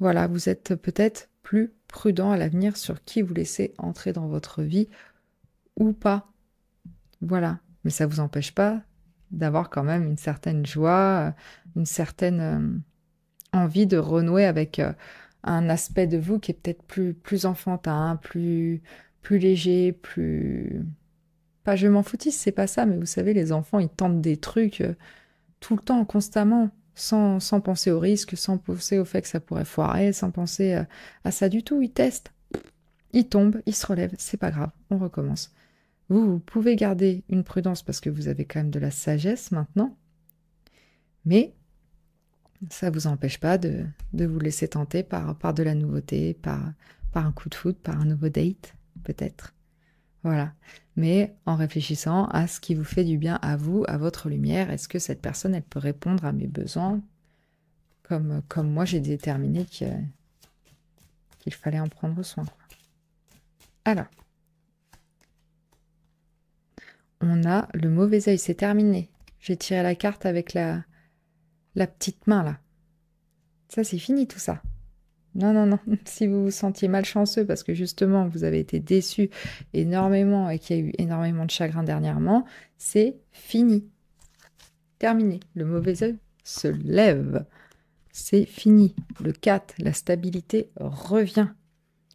Voilà, vous êtes peut-être plus prudent à l'avenir sur qui vous laissez entrer dans votre vie ou pas. Voilà. Mais ça ne vous empêche pas d'avoir quand même une certaine joie, une certaine envie de renouer avec un aspect de vous qui est peut-être plus enfantin, plus léger, plus... Pas je m'en foutisse, c'est pas ça, mais vous savez, les enfants, ils tentent des trucs tout le temps, constamment, sans penser au risque, sans penser au fait que ça pourrait foirer, sans penser à ça du tout. Ils testent, ils tombent, ils se relèvent, c'est pas grave, on recommence. Vous pouvez garder une prudence parce que vous avez quand même de la sagesse maintenant, mais ça ne vous empêche pas de vous laisser tenter par de la nouveauté, par un coup de foudre, par un nouveau date, peut-être. Voilà. Mais en réfléchissant à ce qui vous fait du bien à vous, à votre lumière, est-ce que cette personne, elle peut répondre à mes besoins comme moi, j'ai déterminé qu'il fallait en prendre soin. Alors, on a le mauvais œil, c'est terminé. J'ai tiré la carte avec la petite main, là. Ça, c'est fini, tout ça. Non, non, non. Si vous vous sentiez malchanceux parce que justement, vous avez été déçu énormément et qu'il y a eu énormément de chagrin dernièrement, c'est fini. Terminé. Le mauvais œil se lève. C'est fini. Le 4, la stabilité revient.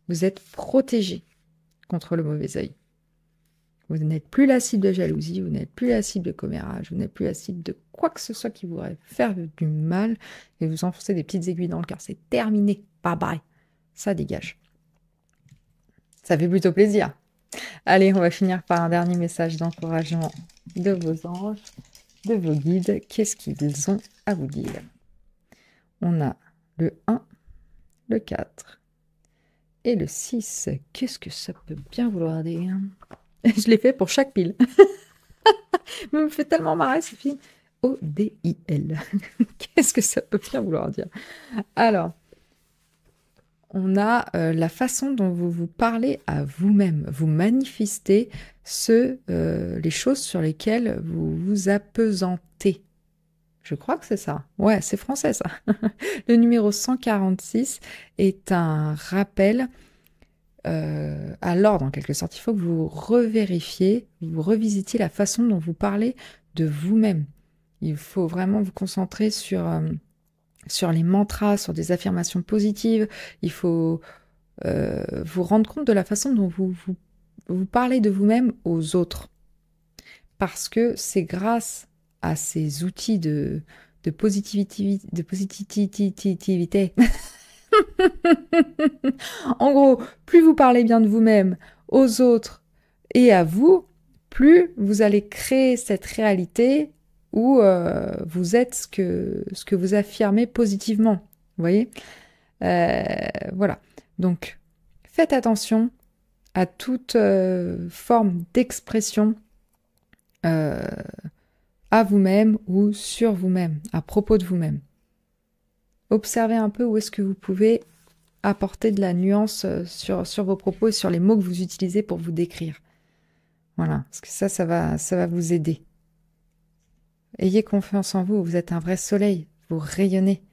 Vous êtes protégé contre le mauvais œil. Vous n'êtes plus la cible de jalousie, vous n'êtes plus la cible de commérage, vous n'êtes plus la cible de quoi que ce soit qui voudrait faire du mal et vous enfoncer des petites aiguilles dans le cœur. C'est terminé. Bye bye. Ça dégage. Ça fait plutôt plaisir. Allez, on va finir par un dernier message d'encouragement de vos anges, de vos guides. Qu'est-ce qu'ils ont à vous dire? On a le 1, le 4 et le 6. Qu'est-ce que ça peut bien vouloir dire? Je l'ai fait pour chaque pile. Ça me fait tellement marrer ce film. O-D-I-L. Qu'est-ce que ça peut bien vouloir dire? Alors, on a la façon dont vous vous parlez à vous-même. Vous manifestez les choses sur lesquelles vous vous apesantez. Je crois que c'est ça. Ouais, c'est français ça. Le numéro 146 est un rappel à l'ordre en quelque sorte. Il faut que vous revérifiez, vous revisitiez la façon dont vous parlez de vous-même. Il faut vraiment vous concentrer sur les mantras, sur des affirmations positives. Il faut vous rendre compte de la façon dont vous parlez de vous-même aux autres. Parce que c'est grâce à ces outils de positivité, en gros, plus vous parlez bien de vous-même aux autres et à vous, plus vous allez créer cette réalité où vous êtes ce que vous affirmez positivement. Vous voyez? Voilà. Donc, faites attention à toute forme d'expression à vous-même ou sur vous-même, à propos de vous-même. Observez un peu où est-ce que vous pouvez apporter de la nuance sur vos propos et sur les mots que vous utilisez pour vous décrire. Voilà, parce que ça va vous aider. Ayez confiance en vous, vous êtes un vrai soleil, vous rayonnez.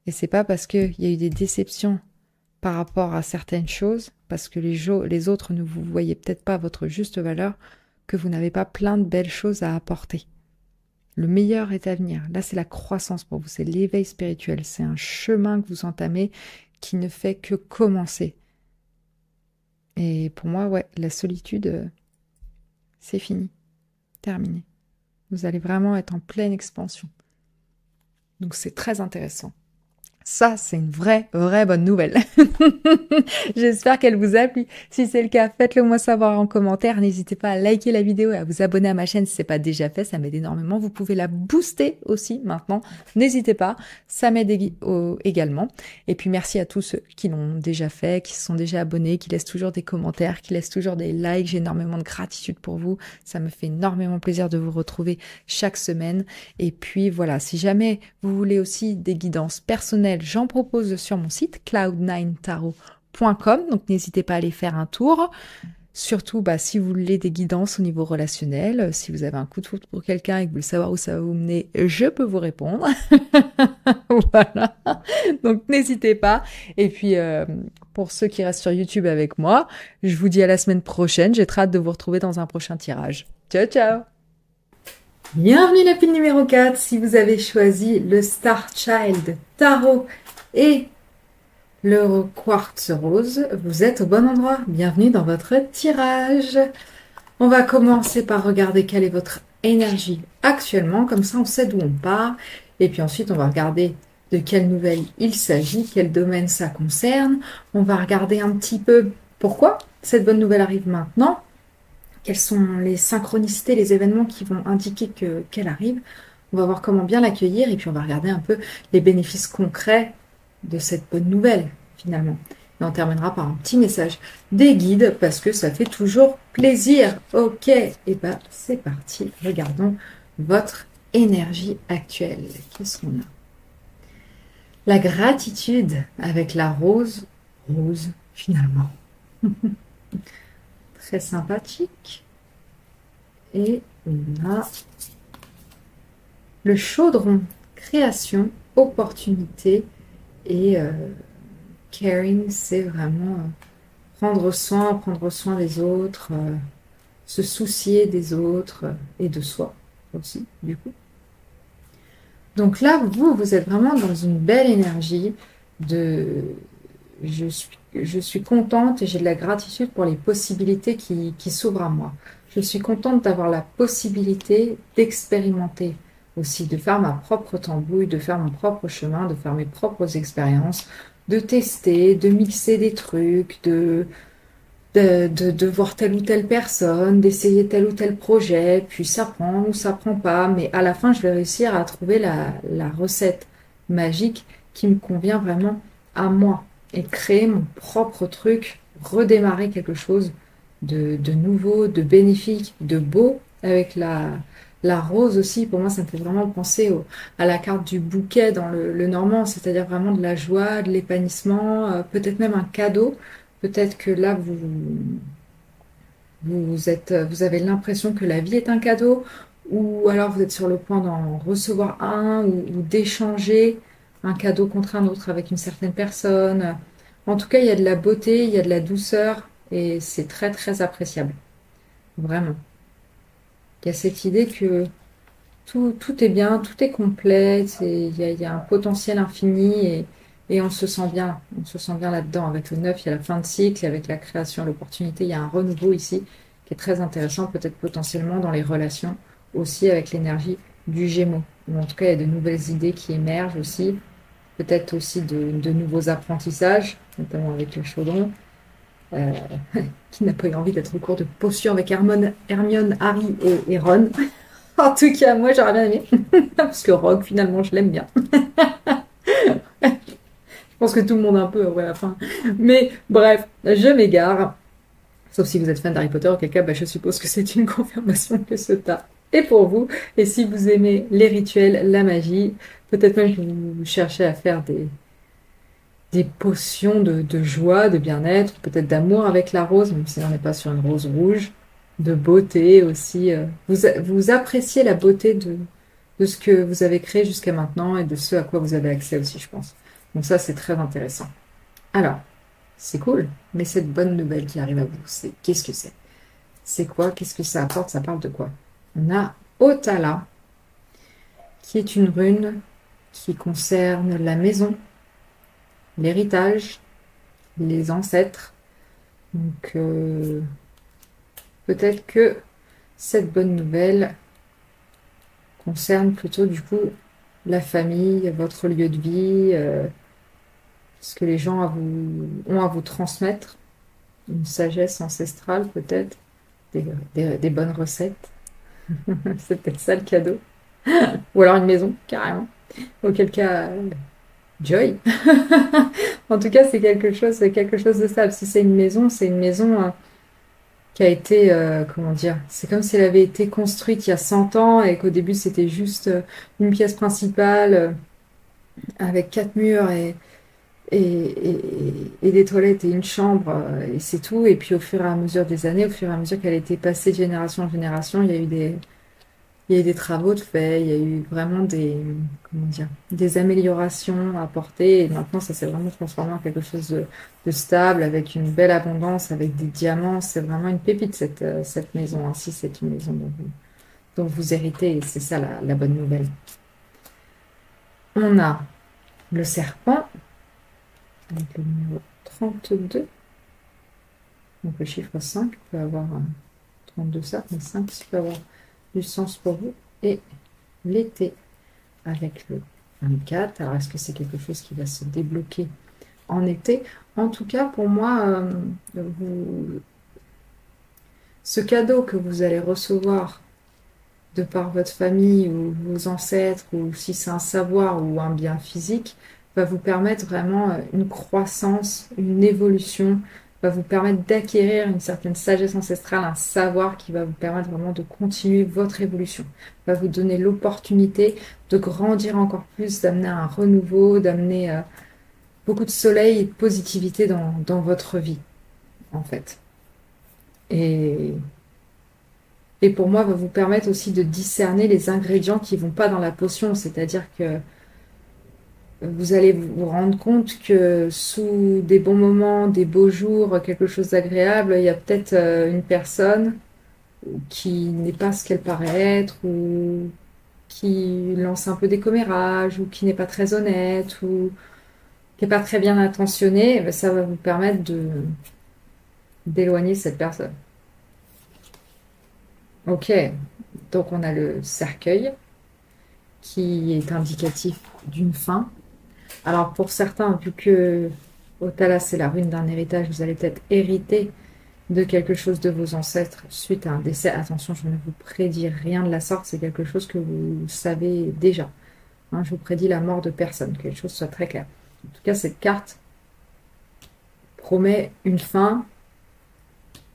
Et c'est pas parce qu'il y a eu des déceptions par rapport à certaines choses, parce que les autres ne vous voyez peut-être pas à votre juste valeur, que vous n'avez pas plein de belles choses à apporter. Le meilleur est à venir. Là, c'est la croissance pour vous, c'est l'éveil spirituel. C'est un chemin que vous entamez qui ne fait que commencer. Et pour moi, ouais, la solitude, c'est fini, terminé. Vous allez vraiment être en pleine expansion. Donc, c'est très intéressant. Ça, c'est une vraie bonne nouvelle. J'espère qu'elle vous a plu. Si c'est le cas, faites-le moi savoir en commentaire. N'hésitez pas à liker la vidéo et à vous abonner à ma chaîne si ce n'est pas déjà fait. Ça m'aide énormément. Vous pouvez la booster aussi maintenant. N'hésitez pas. Ça m'aide également. Et puis, merci à tous ceux qui l'ont déjà fait, qui se sont déjà abonnés, qui laissent toujours des commentaires, qui laissent toujours des likes. J'ai énormément de gratitude pour vous. Ça me fait énormément plaisir de vous retrouver chaque semaine. Et puis, voilà, si jamais vous voulez aussi des guidances personnelles, j'en propose sur mon site cloud9tarot.com, donc n'hésitez pas à aller faire un tour. Surtout, si vous voulez des guidances au niveau relationnel, si vous avez un coup de foudre pour quelqu'un et que vous voulez savoir où ça va vous mener, je peux vous répondre. Voilà, donc n'hésitez pas. Et puis, pour ceux qui restent sur YouTube avec moi, je vous dis à la semaine prochaine. J'ai très hâte de vous retrouver dans un prochain tirage. Ciao, ciao! Bienvenue la pile numéro 4, si vous avez choisi le Star Child Tarot et le quartz rose, vous êtes au bon endroit. Bienvenue dans votre tirage. On va commencer par regarder quelle est votre énergie actuellement, comme ça on sait d'où on part. Et puis ensuite on va regarder de quelle nouvelle il s'agit, quel domaine ça concerne. On va regarder un petit peu pourquoi cette bonne nouvelle arrive maintenant. Quelles sont les synchronicités, les événements qui vont indiquer qu'elle arrive. On va voir comment bien l'accueillir et puis on va regarder un peu les bénéfices concrets de cette bonne nouvelle, finalement. Et on terminera par un petit message des guides parce que ça fait toujours plaisir. Ok, et c'est parti. Regardons votre énergie actuelle. Qu'est-ce qu'on a? La gratitude avec la rose finalement. Très sympathique. Et on a le chaudron, création, opportunité et caring, c'est vraiment prendre soin des autres, se soucier des autres et de soi aussi, du coup. Donc là, vous êtes vraiment dans une belle énergie de... Je suis contente et j'ai de la gratitude pour les possibilités qui s'ouvrent à moi. Je suis contente d'avoir la possibilité d'expérimenter aussi, de faire ma propre tambouille, de faire mon propre chemin, de faire mes propres expériences, de tester, de mixer des trucs, de voir telle ou telle personne, d'essayer tel ou tel projet, puis ça prend ou ça prend pas, mais à la fin, je vais réussir à trouver la recette magique qui me convient vraiment à moi. Et créer mon propre truc, redémarrer quelque chose de nouveau, de bénéfique, de beau, avec la rose aussi. Pour moi, ça me fait vraiment penser à la carte du bouquet dans le normand, c'est-à-dire vraiment de la joie, de l'épanouissement, peut-être même un cadeau. Peut-être que là, vous avez l'impression que la vie est un cadeau, ou alors vous êtes sur le point d'en recevoir un, ou d'échanger un cadeau contre un autre avec une certaine personne. En tout cas, il y a de la beauté, il y a de la douceur et c'est très très appréciable. Vraiment. Il y a cette idée que tout est bien, tout est complet, il y a un potentiel infini et on se sent bien. On se sent bien là-dedans. Avec le 9, il y a la fin de cycle, avec la création, l'opportunité, il y a un renouveau ici qui est très intéressant, peut-être potentiellement dans les relations, aussi avec l'énergie du Gémeaux. Ou en tout cas, il y a de nouvelles idées qui émergent aussi. Peut-être aussi de nouveaux apprentissages, notamment avec le chaudron, qui n'a pas eu envie d'être au cours de potions avec Hermione, Harry et Ron. En tout cas, moi, j'aurais bien aimé. Parce que Rogue, finalement, je l'aime bien. Je pense que tout le monde un peu, ouais, à la fin. Mais bref, je m'égare. Sauf si vous êtes fan d'Harry Potter, auquel cas, je suppose que c'est une confirmation que ce tas est pour vous. Et si vous aimez les rituels, la magie, peut-être même que vous cherchez à faire des potions de joie, de bien-être, peut-être d'amour avec la rose, même si on n'est pas sur une rose rouge, de beauté aussi. Vous appréciez la beauté de ce que vous avez créé jusqu'à maintenant et de ce à quoi vous avez accès aussi, je pense. Donc ça, c'est très intéressant. Alors, c'est cool. Mais cette bonne nouvelle qui arrive à vous, c'est qu'est-ce que c'est? C'est quoi? Qu'est-ce que ça apporte? Ça parle de quoi? On a Otala, qui est une rune qui concerne la maison, l'héritage, les ancêtres. Donc, peut-être que cette bonne nouvelle concerne plutôt du coup la famille, votre lieu de vie, ce que les gens ont à vous transmettre, une sagesse ancestrale peut-être, des bonnes recettes. C'est peut-être ça le cadeau. Ou alors une maison, carrément. Auquel cas, joy. En tout cas, c'est quelque chose de stable. Si c'est une maison qui a été, comment dire, c'est comme si elle avait été construite il y a 100 ans et qu'au début c'était juste une pièce principale avec 4 murs et des toilettes et une chambre et c'est tout. Et puis au fur et à mesure des années, au fur et à mesure qu'elle a été passée de génération en génération, il y a eu des travaux de fait, il y a eu vraiment comment dire, des améliorations apportées. Et maintenant, ça s'est vraiment transformé en quelque chose de stable, avec une belle abondance, avec des diamants. C'est vraiment une pépite, cette maison. Ainsi, c'est une maison dont vous héritez. Et c'est ça la bonne nouvelle. On a le serpent, avec le numéro 32. Donc le chiffre 5 peut avoir 32 ça, mais 5 ça peut avoir du sens pour vous. Et l'été avec le 24. Alors, est-ce que c'est quelque chose qui va se débloquer en été? En tout cas, pour moi, ce cadeau que vous allez recevoir de par votre famille ou vos ancêtres, ou si c'est un savoir ou un bien physique, va vous permettre vraiment une croissance, une évolution, va vous permettre d'acquérir une certaine sagesse ancestrale, un savoir qui va vous permettre vraiment de continuer votre évolution, va vous donner l'opportunité de grandir encore plus, d'amener un renouveau, d'amener beaucoup de soleil et de positivité dans votre vie, en fait. Et pour moi, va vous permettre aussi de discerner les ingrédients qui vont pas dans la potion, c'est-à-dire que vous allez vous rendre compte que sous des bons moments, des beaux jours, quelque chose d'agréable, il y a peut-être une personne qui n'est pas ce qu'elle paraît être, ou qui lance un peu des commérages, ou qui n'est pas très honnête, ou qui n'est pas très bien intentionnée. Eh ben, ça va vous permettre d'éloigner cette personne. Ok, donc on a le cercueil qui est indicatif d'une fin. Alors pour certains, vu que Otala c'est la rune d'un héritage, vous allez peut-être hériter de quelque chose de vos ancêtres suite à un décès. Attention, je ne vous prédis rien de la sorte, c'est quelque chose que vous savez déjà. Hein, je vous prédis la mort de personne, que les choses soient très claires. En tout cas, cette carte promet une fin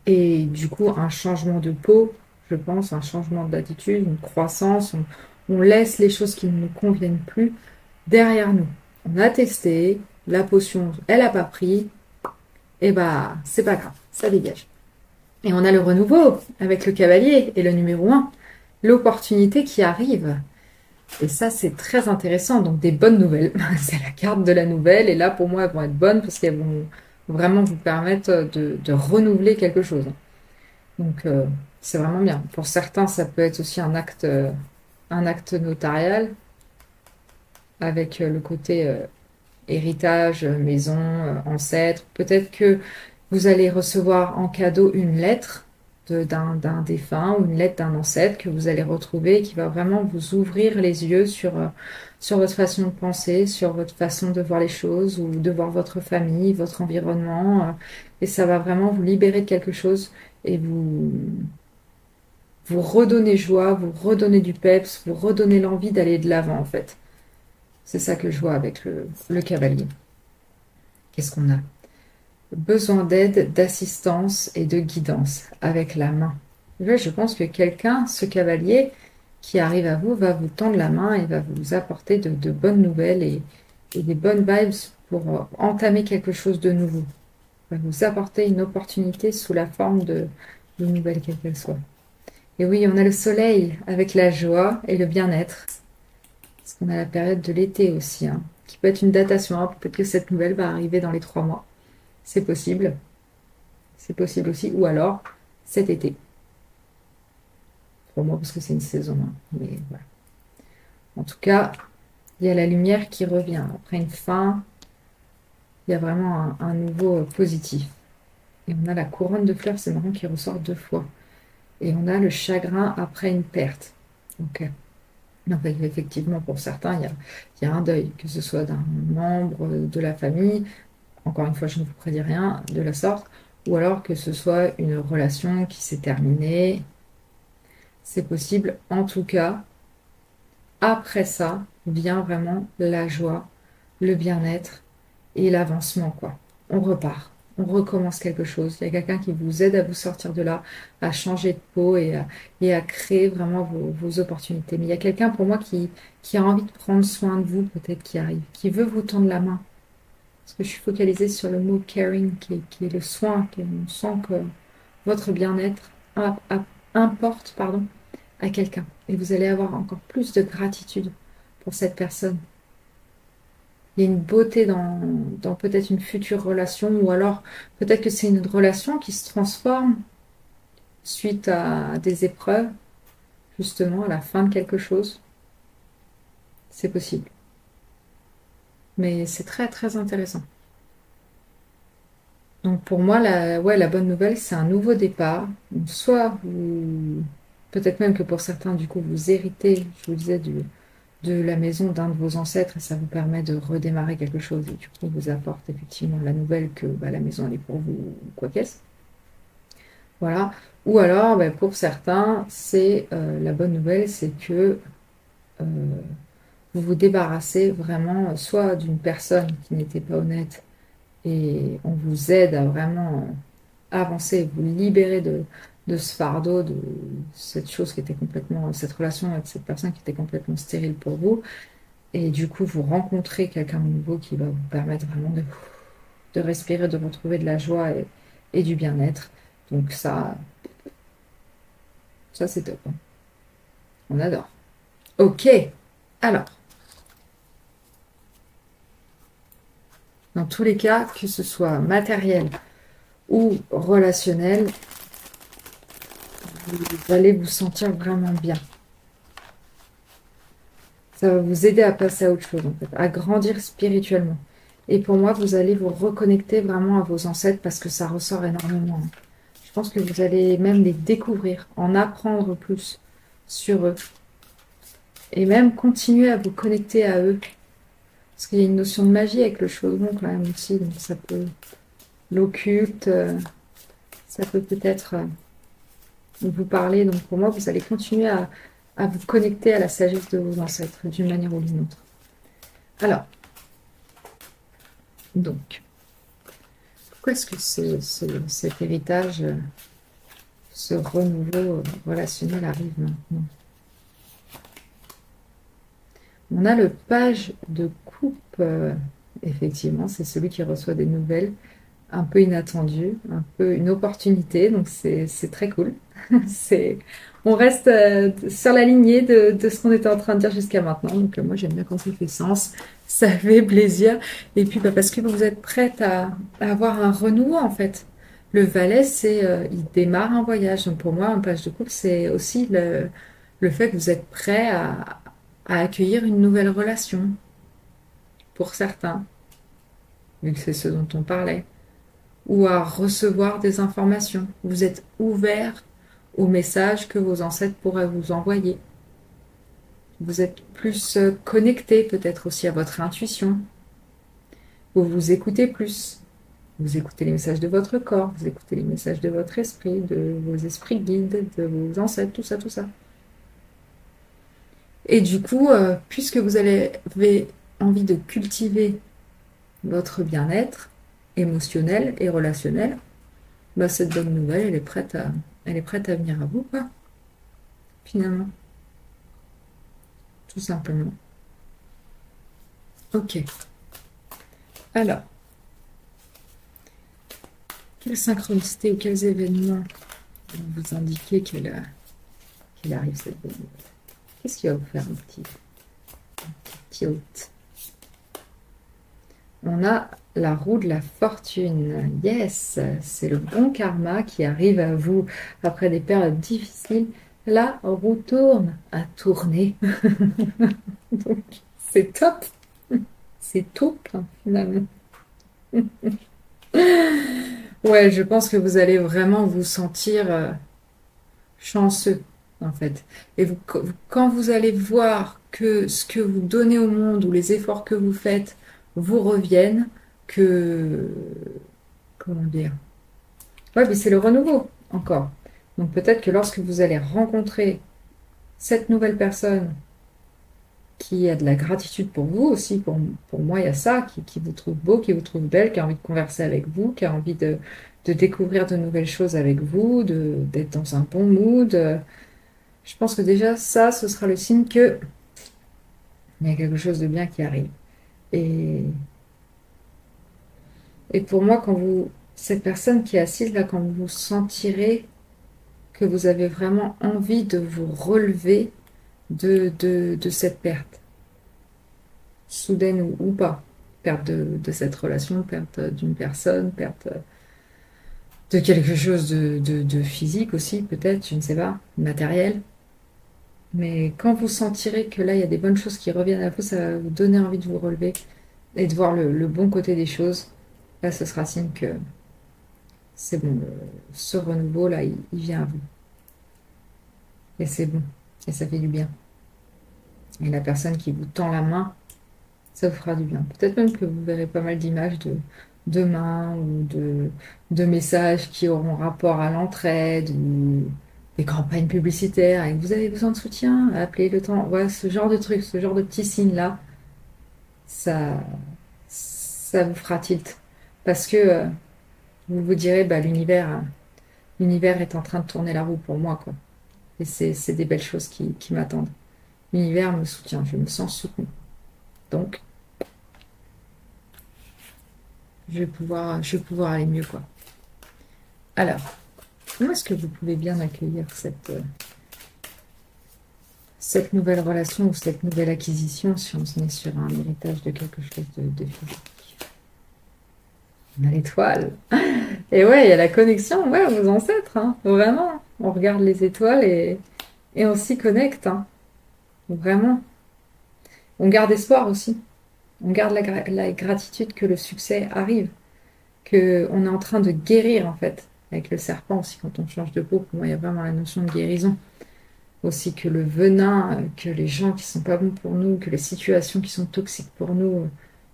et du coup un changement de peau, je pense, un changement d'attitude, une croissance. On laisse les choses qui ne nous conviennent plus derrière nous. On a testé, la potion, elle n'a pas pris, et bah c'est pas grave, ça dégage. Et on a le renouveau avec le cavalier et le numéro 1, l'opportunité qui arrive. Et ça, c'est très intéressant. Donc, des bonnes nouvelles. C'est la carte de la nouvelle. Et là, pour moi, elles vont être bonnes parce qu'elles vont vraiment vous permettre de renouveler quelque chose. Donc, c'est vraiment bien. Pour certains, ça peut être aussi un acte notarial avec le côté héritage, maison, ancêtre. Peut-être que vous allez recevoir en cadeau une lettre d'un défunt ou une lettre d'un ancêtre que vous allez retrouver et qui va vraiment vous ouvrir les yeux sur votre façon de penser, sur votre façon de voir les choses ou de voir votre famille, votre environnement. Et ça va vraiment vous libérer de quelque chose et vous redonner joie, vous redonner du peps, vous redonner l'envie d'aller de l'avant en fait. C'est ça que je vois avec le cavalier. Qu'est-ce qu'on a? Besoin d'aide, d'assistance et de guidance avec la main. Là, je pense que quelqu'un, ce cavalier qui arrive à vous, va vous tendre la main et va vous apporter de bonnes nouvelles et des bonnes vibes pour entamer quelque chose de nouveau. Va vous apporter une opportunité sous la forme de nouvelles, quelle qu'elle soit. Et oui, on a le soleil avec la joie et le bien-être. Parce qu'on a la période de l'été aussi, hein, qui peut être une datation. Peut-être que cette nouvelle va arriver dans les 3 mois. C'est possible. C'est possible aussi. Ou alors, cet été. Pour moi, parce que c'est une saison. Hein. Mais voilà. En tout cas, il y a la lumière qui revient. Après une fin, il y a vraiment un nouveau positif. Et on a la couronne de fleurs, c'est marrant, qui ressort 2 fois. Et on a le chagrin après une perte. Ok. Donc, effectivement, pour certains, il y a un deuil, que ce soit d'un membre de la famille, encore une fois, je ne vous prédis rien de la sorte, ou alors que ce soit une relation qui s'est terminée. C'est possible. En tout cas, après ça, vient vraiment la joie, le bien-être et l'avancement, quoi. On repart. On recommence quelque chose. Il y a quelqu'un qui vous aide à vous sortir de là, à changer de peau et à créer vraiment vos opportunités. Mais il y a quelqu'un pour moi qui a envie de prendre soin de vous, peut-être qui arrive, qui veut vous tendre la main. Parce que je suis focalisée sur le mot caring, qui est le soin, on sent que votre bien-être importe, pardon, à quelqu'un. Et vous allez avoir encore plus de gratitude pour cette personne. Il y a une beauté dans peut-être une future relation, ou alors peut-être que c'est une relation qui se transforme suite à des épreuves, justement, à la fin de quelque chose. C'est possible. Mais c'est très, très intéressant. Donc pour moi, la bonne nouvelle, c'est un nouveau départ. Donc soit peut-être même que pour certains, du coup, vous héritez, je vous disais, de la maison d'un de vos ancêtres et ça vous permet de redémarrer quelque chose et du coup vous apporte effectivement la nouvelle que la maison elle est pour vous ou quoi qu'est-ce. Voilà. Ou alors pour certains c'est la bonne nouvelle, c'est que euh, vous vous débarrassez vraiment soit d'une personne qui n'était pas honnête et on vous aide à vraiment avancer, vous libérer de ce fardeau, de cette chose qui était complètement, cette relation avec cette personne qui était complètement stérile pour vous. Et du coup, vous rencontrez quelqu'un de nouveau qui va vous permettre vraiment de respirer, de retrouver de la joie et du bien-être. Donc ça c'est top. Hein. On adore. Ok. Alors, dans tous les cas, que ce soit matériel ou relationnel, vous allez vous sentir vraiment bien. Ça va vous aider à passer à autre chose, en fait, à grandir spirituellement. Et pour moi, vous allez vous reconnecter vraiment à vos ancêtres parce que ça ressort énormément. Hein. Je pense que vous allez même les découvrir, en apprendre plus sur eux. Et même continuer à vous connecter à eux. Parce qu'il y a une notion de magie avec le chaudron quand même aussi. Donc ça peut, l'occulte, ça peut peut-être vous parler. Donc pour moi, vous allez continuer à vous connecter à la sagesse de vos ancêtres d'une manière ou d'une autre. Alors, donc, pourquoi est-ce que cet héritage, ce renouveau relationnel arrive maintenant? On a le page de coupe, effectivement, c'est celui qui reçoit des nouvelles un peu inattendues, un peu une opportunité, donc c'est très cool. On reste sur la lignée de ce qu'on était en train de dire jusqu'à maintenant, donc moi j'aime bien quand ça fait sens, ça fait plaisir, et puis parce que vous êtes prête à avoir un renouveau en fait. Le valet, il démarre un voyage, donc pour moi un page de coupe, c'est aussi le fait que vous êtes prêt à accueillir une nouvelle relation, pour certains, vu que c'est ce dont on parlait, ou à recevoir des informations. Vous êtes ouvert aux messages que vos ancêtres pourraient vous envoyer. Vous êtes plus connecté peut-être aussi à votre intuition. Vous vous écoutez plus. Vous écoutez les messages de votre corps, vous écoutez les messages de votre esprit, de vos esprits guides, de vos ancêtres, tout ça, tout ça. Et du coup, puisque vous avez envie de cultiver votre bien-être émotionnel et relationnel, cette bonne nouvelle, elle est prête à venir à vous, quoi. Finalement. Tout simplement. Ok. Alors, quelle synchronicité ou quels événements vont vous indiquer qu'elle arrive cette bonne nouvelle? Qu'est-ce qui va vous faire un petit tilt? On a la roue de la fortune. Yes, c'est le bon karma qui arrive à vous après des périodes difficiles. La roue tourne, à tourner. Donc, c'est top. C'est top, hein, finalement. Ouais, je pense que vous allez vraiment vous sentir chanceux, en fait. Et quand vous allez voir que ce que vous donnez au monde ou les efforts que vous faites vous reviennent, que... Comment dire? Ouais, mais c'est le renouveau, encore. Donc peut-être que lorsque vous allez rencontrer cette nouvelle personne qui a de la gratitude pour vous aussi, pour moi, il y a ça, qui vous trouve beau, qui vous trouve belle, qui a envie de converser avec vous, qui a envie de découvrir de nouvelles choses avec vous, d'être dans un bon mood. Je pense que déjà, ça, ce sera le signe que il y a quelque chose de bien qui arrive. Et, et pour moi, cette personne qui est assise là, quand vous sentirez que vous avez vraiment envie de vous relever de cette perte, soudaine ou pas, perte de cette relation, perte d'une personne, perte de quelque chose de physique aussi, peut-être, je ne sais pas, matériel. Mais quand vous sentirez que là, il y a des bonnes choses qui reviennent à vous, ça va vous donner envie de vous relever et de voir le bon côté des choses. Là, ce sera signe que c'est bon, ce renouveau, là, il vient à vous. Et c'est bon, et ça fait du bien. Et la personne qui vous tend la main, ça vous fera du bien. Peut-être même que vous verrez pas mal d'images de mains ou de messages qui auront rapport à l'entraide ou des campagnes publicitaires et que vous avez besoin de soutien, appelez le temps. Voilà, ce genre de trucs, ce genre de petits signes-là, ça vous fera tilt. Parce que vous vous direz, bah, l'univers est en train de tourner la roue pour moi, quoi. Et c'est des belles choses qui m'attendent. L'univers me soutient, je me sens soutenue. Donc, je vais pouvoir aller mieux, quoi. Alors, comment est-ce que vous pouvez bien accueillir cette nouvelle relation ou cette nouvelle acquisition si on se met sur un héritage de quelque chose de physique? On a l'étoile. Et ouais, il y a la connexion, ouais, aux ancêtres, hein, vraiment. On regarde les étoiles et on s'y connecte, hein, vraiment. On garde espoir aussi. On garde la gratitude que le succès arrive, que on est en train de guérir, en fait. Avec le serpent aussi, quand on change de peau, pour moi, il y a vraiment la notion de guérison. Aussi que le venin, que les gens qui sont pas bons pour nous, que les situations qui sont toxiques pour nous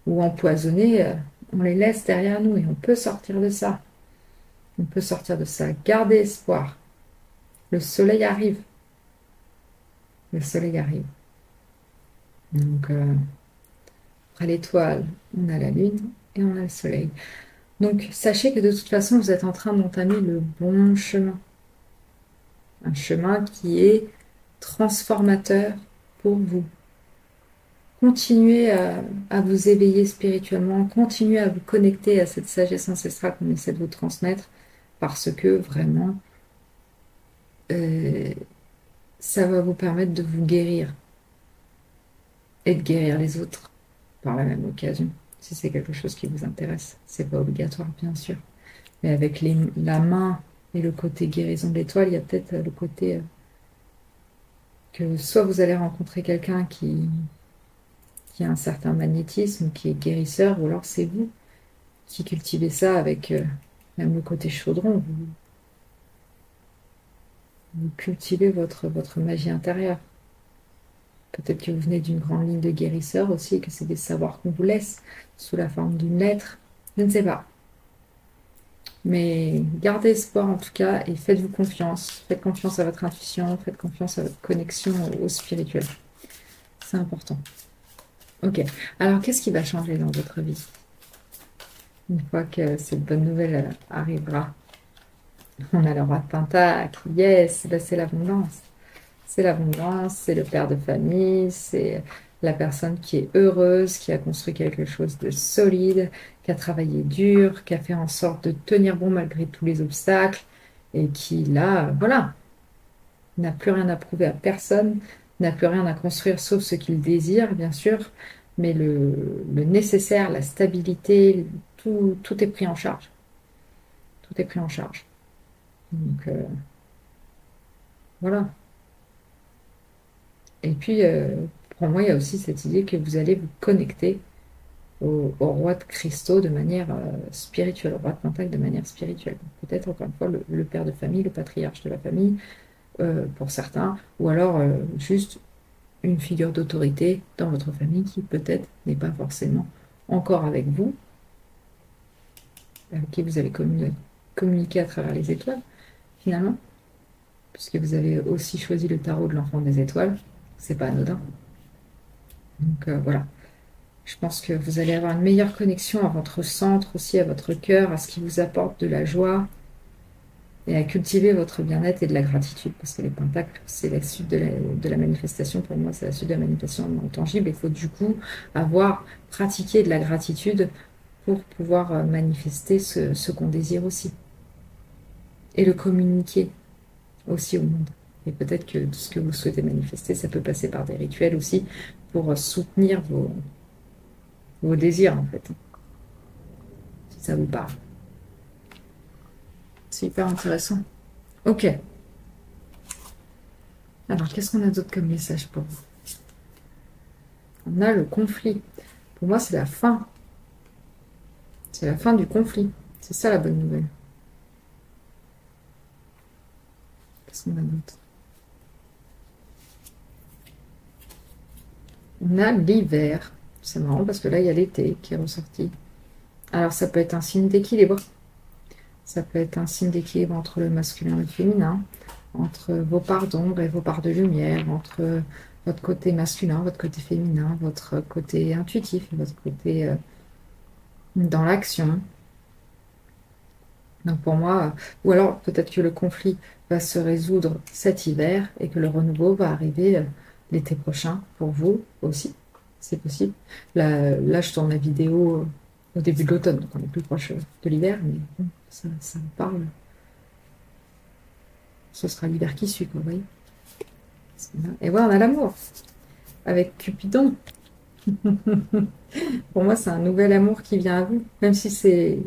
ou empoisonnées, on les laisse derrière nous et on peut sortir de ça. On peut sortir de ça. Gardez espoir. Le soleil arrive. Le soleil arrive. Donc, après l'étoile, on a la lune et on a le soleil. Donc, sachez que de toute façon, vous êtes en train d'entamer le bon chemin. Un chemin qui est transformateur pour vous. Continuez à vous éveiller spirituellement, continuez à vous connecter à cette sagesse ancestrale qu'on essaie de vous transmettre, parce que vraiment, euh, ça va vous permettre de vous guérir et de guérir les autres par la même occasion, si c'est quelque chose qui vous intéresse. C'est pas obligatoire, bien sûr. Mais avec la main et le côté guérison de l'étoile, il y a peut-être le côté que soit vous allez rencontrer quelqu'un qui a un certain magnétisme, qui est guérisseur, ou alors c'est vous qui cultivez ça avec même le côté chaudron. Vous cultivez votre magie intérieure. Peut-être que vous venez d'une grande ligne de guérisseurs aussi, que c'est des savoirs qu'on vous laisse sous la forme d'une lettre. Je ne sais pas. Mais gardez espoir en tout cas et faites-vous confiance. Faites confiance à votre intuition, faites confiance à votre connexion au spirituel. C'est important. Ok. Alors, qu'est-ce qui va changer dans votre vie une fois que cette bonne nouvelle arrivera? On a le roi de Pentacle. Yes, là, c'est l'abondance. C'est l'abondance, c'est le père de famille, c'est la personne qui est heureuse, qui a construit quelque chose de solide, qui a travaillé dur, qui a fait en sorte de tenir bon malgré tous les obstacles et qui, là, voilà, n'a plus rien à prouver à personne, n'a plus rien à construire sauf ce qu'il désire, bien sûr, mais le nécessaire, la stabilité, tout est pris en charge. Tout est pris en charge. Donc, voilà. Et puis, pour moi, il y a aussi cette idée que vous allez vous connecter au roi de cristaux de manière spirituelle, au roi de pentacle de manière spirituelle. Peut-être, encore une fois, le père de famille, le patriarche de la famille, pour certains, ou alors juste une figure d'autorité dans votre famille qui peut-être n'est pas forcément encore avec vous, avec qui vous allez communiquer à travers les étoiles, finalement, puisque vous avez aussi choisi le tarot de l'enfant des étoiles, c'est pas anodin. Donc voilà, je pense que vous allez avoir une meilleure connexion à votre centre, aussi à votre cœur, à ce qui vous apporte de la joie, et à cultiver votre bien-être et de la gratitude, parce que les pentacles, c'est la suite de la manifestation. Pour moi, c'est la suite de la manifestation non tangible. Il faut du coup avoir pratiqué de la gratitude pour pouvoir manifester ce qu'on désire aussi. Et le communiquer aussi au monde. Et peut-être que ce que vous souhaitez manifester, ça peut passer par des rituels aussi pour soutenir vos désirs, en fait. Si ça vous parle. C'est hyper intéressant. Ok. Alors, qu'est-ce qu'on a d'autre comme message pour vous? On a le conflit. Pour moi, c'est la fin. C'est la fin du conflit. C'est ça la bonne nouvelle. Qu'est-ce qu'on a d'autre? On a l'hiver. C'est marrant parce que là, il y a l'été qui est ressorti. Alors, ça peut être un signe d'équilibre. Ça peut être un signe d'équilibre entre le masculin et le féminin, entre vos parts d'ombre et vos parts de lumière, entre votre côté masculin, votre côté féminin, votre côté intuitif et votre côté dans l'action. Donc pour moi, ou alors peut-être que le conflit va se résoudre cet hiver et que le renouveau va arriver l'été prochain pour vous aussi. C'est possible. Là, je tourne la vidéo au début de l'automne, donc on est plus proche de l'hiver, mais bon, ça me parle. Ce sera l'hiver qui suit, quoi, vous voyez. Et voilà, on a l'amour avec Cupidon. Pour moi, c'est un nouvel amour qui vient à vous, même si c'est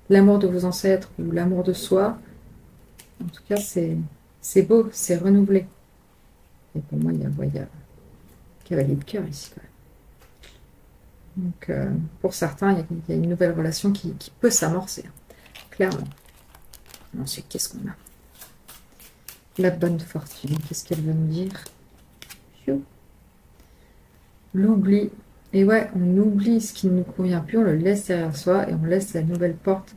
l'amour de vos ancêtres ou l'amour de soi. En tout cas, c'est beau, c'est renouvelé. Et pour moi, il y a cavalier de cœur ici, quand même. Donc, pour certains, il y a une nouvelle relation qui peut s'amorcer, clairement. Ensuite, qu'est-ce qu'on a? La bonne fortune, qu'est-ce qu'elle veut nous dire? L'oubli. Et ouais, on oublie ce qui ne nous convient plus, on le laisse derrière soi et on laisse la nouvelle porte,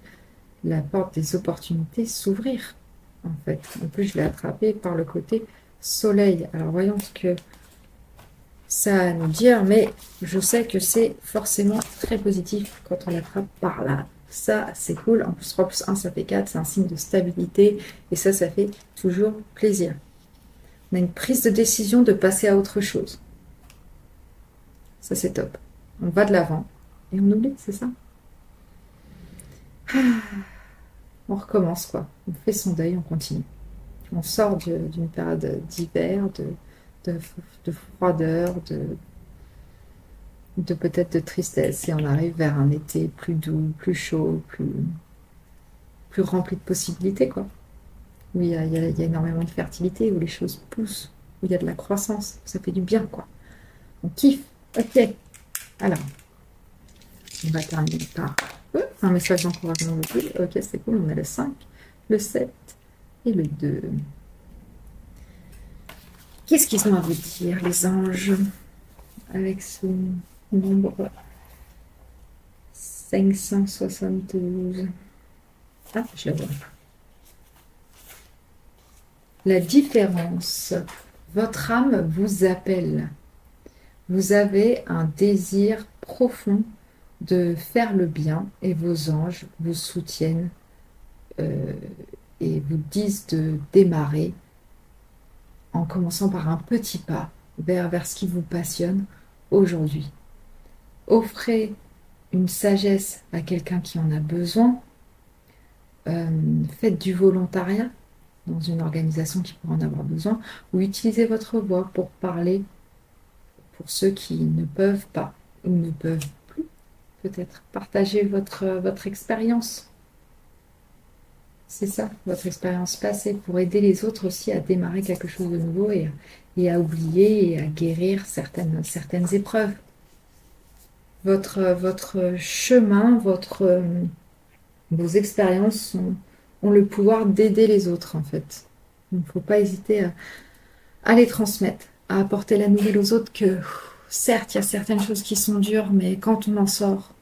la porte des opportunités s'ouvrir, en fait. En plus, je l'ai attrapé par le côté soleil. Alors, voyons ce que ça a à nous dire, mais je sais que c'est forcément très positif quand on l'attrape par là. Ça, c'est cool. En plus, 3 plus 1, ça fait 4. C'est un signe de stabilité. Et ça fait toujours plaisir. On a une prise de décision de passer à autre chose. Ça, c'est top. On va de l'avant. Et on oublie, c'est ça. On recommence, quoi. On fait son deuil, on continue. On sort d'une période d'hiver, de froideur, de peut-être de tristesse. Et on arrive vers un été plus doux, plus chaud, plus rempli de possibilités, quoi. Où il y a énormément de fertilité, où les choses poussent, où il y a de la croissance. Ça fait du bien, quoi. On kiffe. Ok. Alors, on va terminer par un message d'encouragement. Ok, c'est cool. On a le 5, le 7 et le 2. Qu'est-ce qu'ils ont à vous dire, les anges, avec ce nombre 572? Ah, je la vois. La différence. Votre âme vous appelle. Vous avez un désir profond de faire le bien et vos anges vous soutiennent et vous disent de démarrer en commençant par un petit pas vers ce qui vous passionne aujourd'hui. Offrez une sagesse à quelqu'un qui en a besoin. Faites du volontariat dans une organisation qui pourrait en avoir besoin, ou utilisez votre voix pour parler pour ceux qui ne peuvent pas ou ne peuvent plus peut-être partager votre expérience. C'est ça, votre expérience passée, pour aider les autres aussi à démarrer quelque chose de nouveau et à oublier et à guérir certaines épreuves. Votre chemin, vos expériences ont le pouvoir d'aider les autres, en fait. Il ne faut pas hésiter à les transmettre, à apporter la nouvelle aux autres que, certes, il y a certaines choses qui sont dures, mais quand on en sort,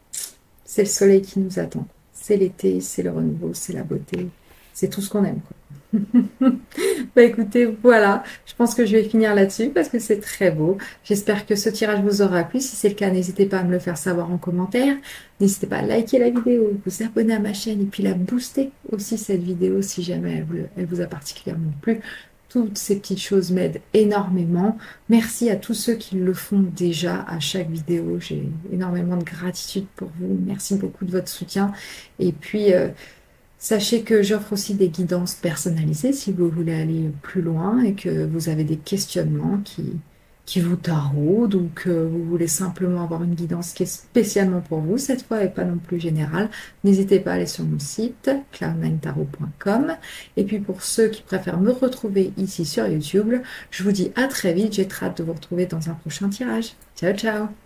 c'est le soleil qui nous attend. C'est l'été, c'est le renouveau, c'est la beauté, c'est tout ce qu'on aime, quoi. Bah écoutez, voilà, je pense que je vais finir là-dessus parce que c'est très beau. J'espère que ce tirage vous aura plu. Si c'est le cas, n'hésitez pas à me le faire savoir en commentaire. N'hésitez pas à liker la vidéo, vous abonner à ma chaîne et puis la booster aussi cette vidéo si jamais elle vous a particulièrement plu. Toutes ces petites choses m'aident énormément. Merci à tous ceux qui le font déjà à chaque vidéo. J'ai énormément de gratitude pour vous. Merci beaucoup de votre soutien. Et puis, sachez que j'offre aussi des guidances personnalisées si vous voulez aller plus loin et que vous avez des questionnements qui vous taraudent ou que vous voulez simplement avoir une guidance qui est spécialement pour vous cette fois et pas non plus générale. N'hésitez pas à aller sur mon site cloud9tarot.com. Et puis pour ceux qui préfèrent me retrouver ici sur YouTube, je vous dis à très vite. J'ai très hâte de vous retrouver dans un prochain tirage. Ciao, ciao!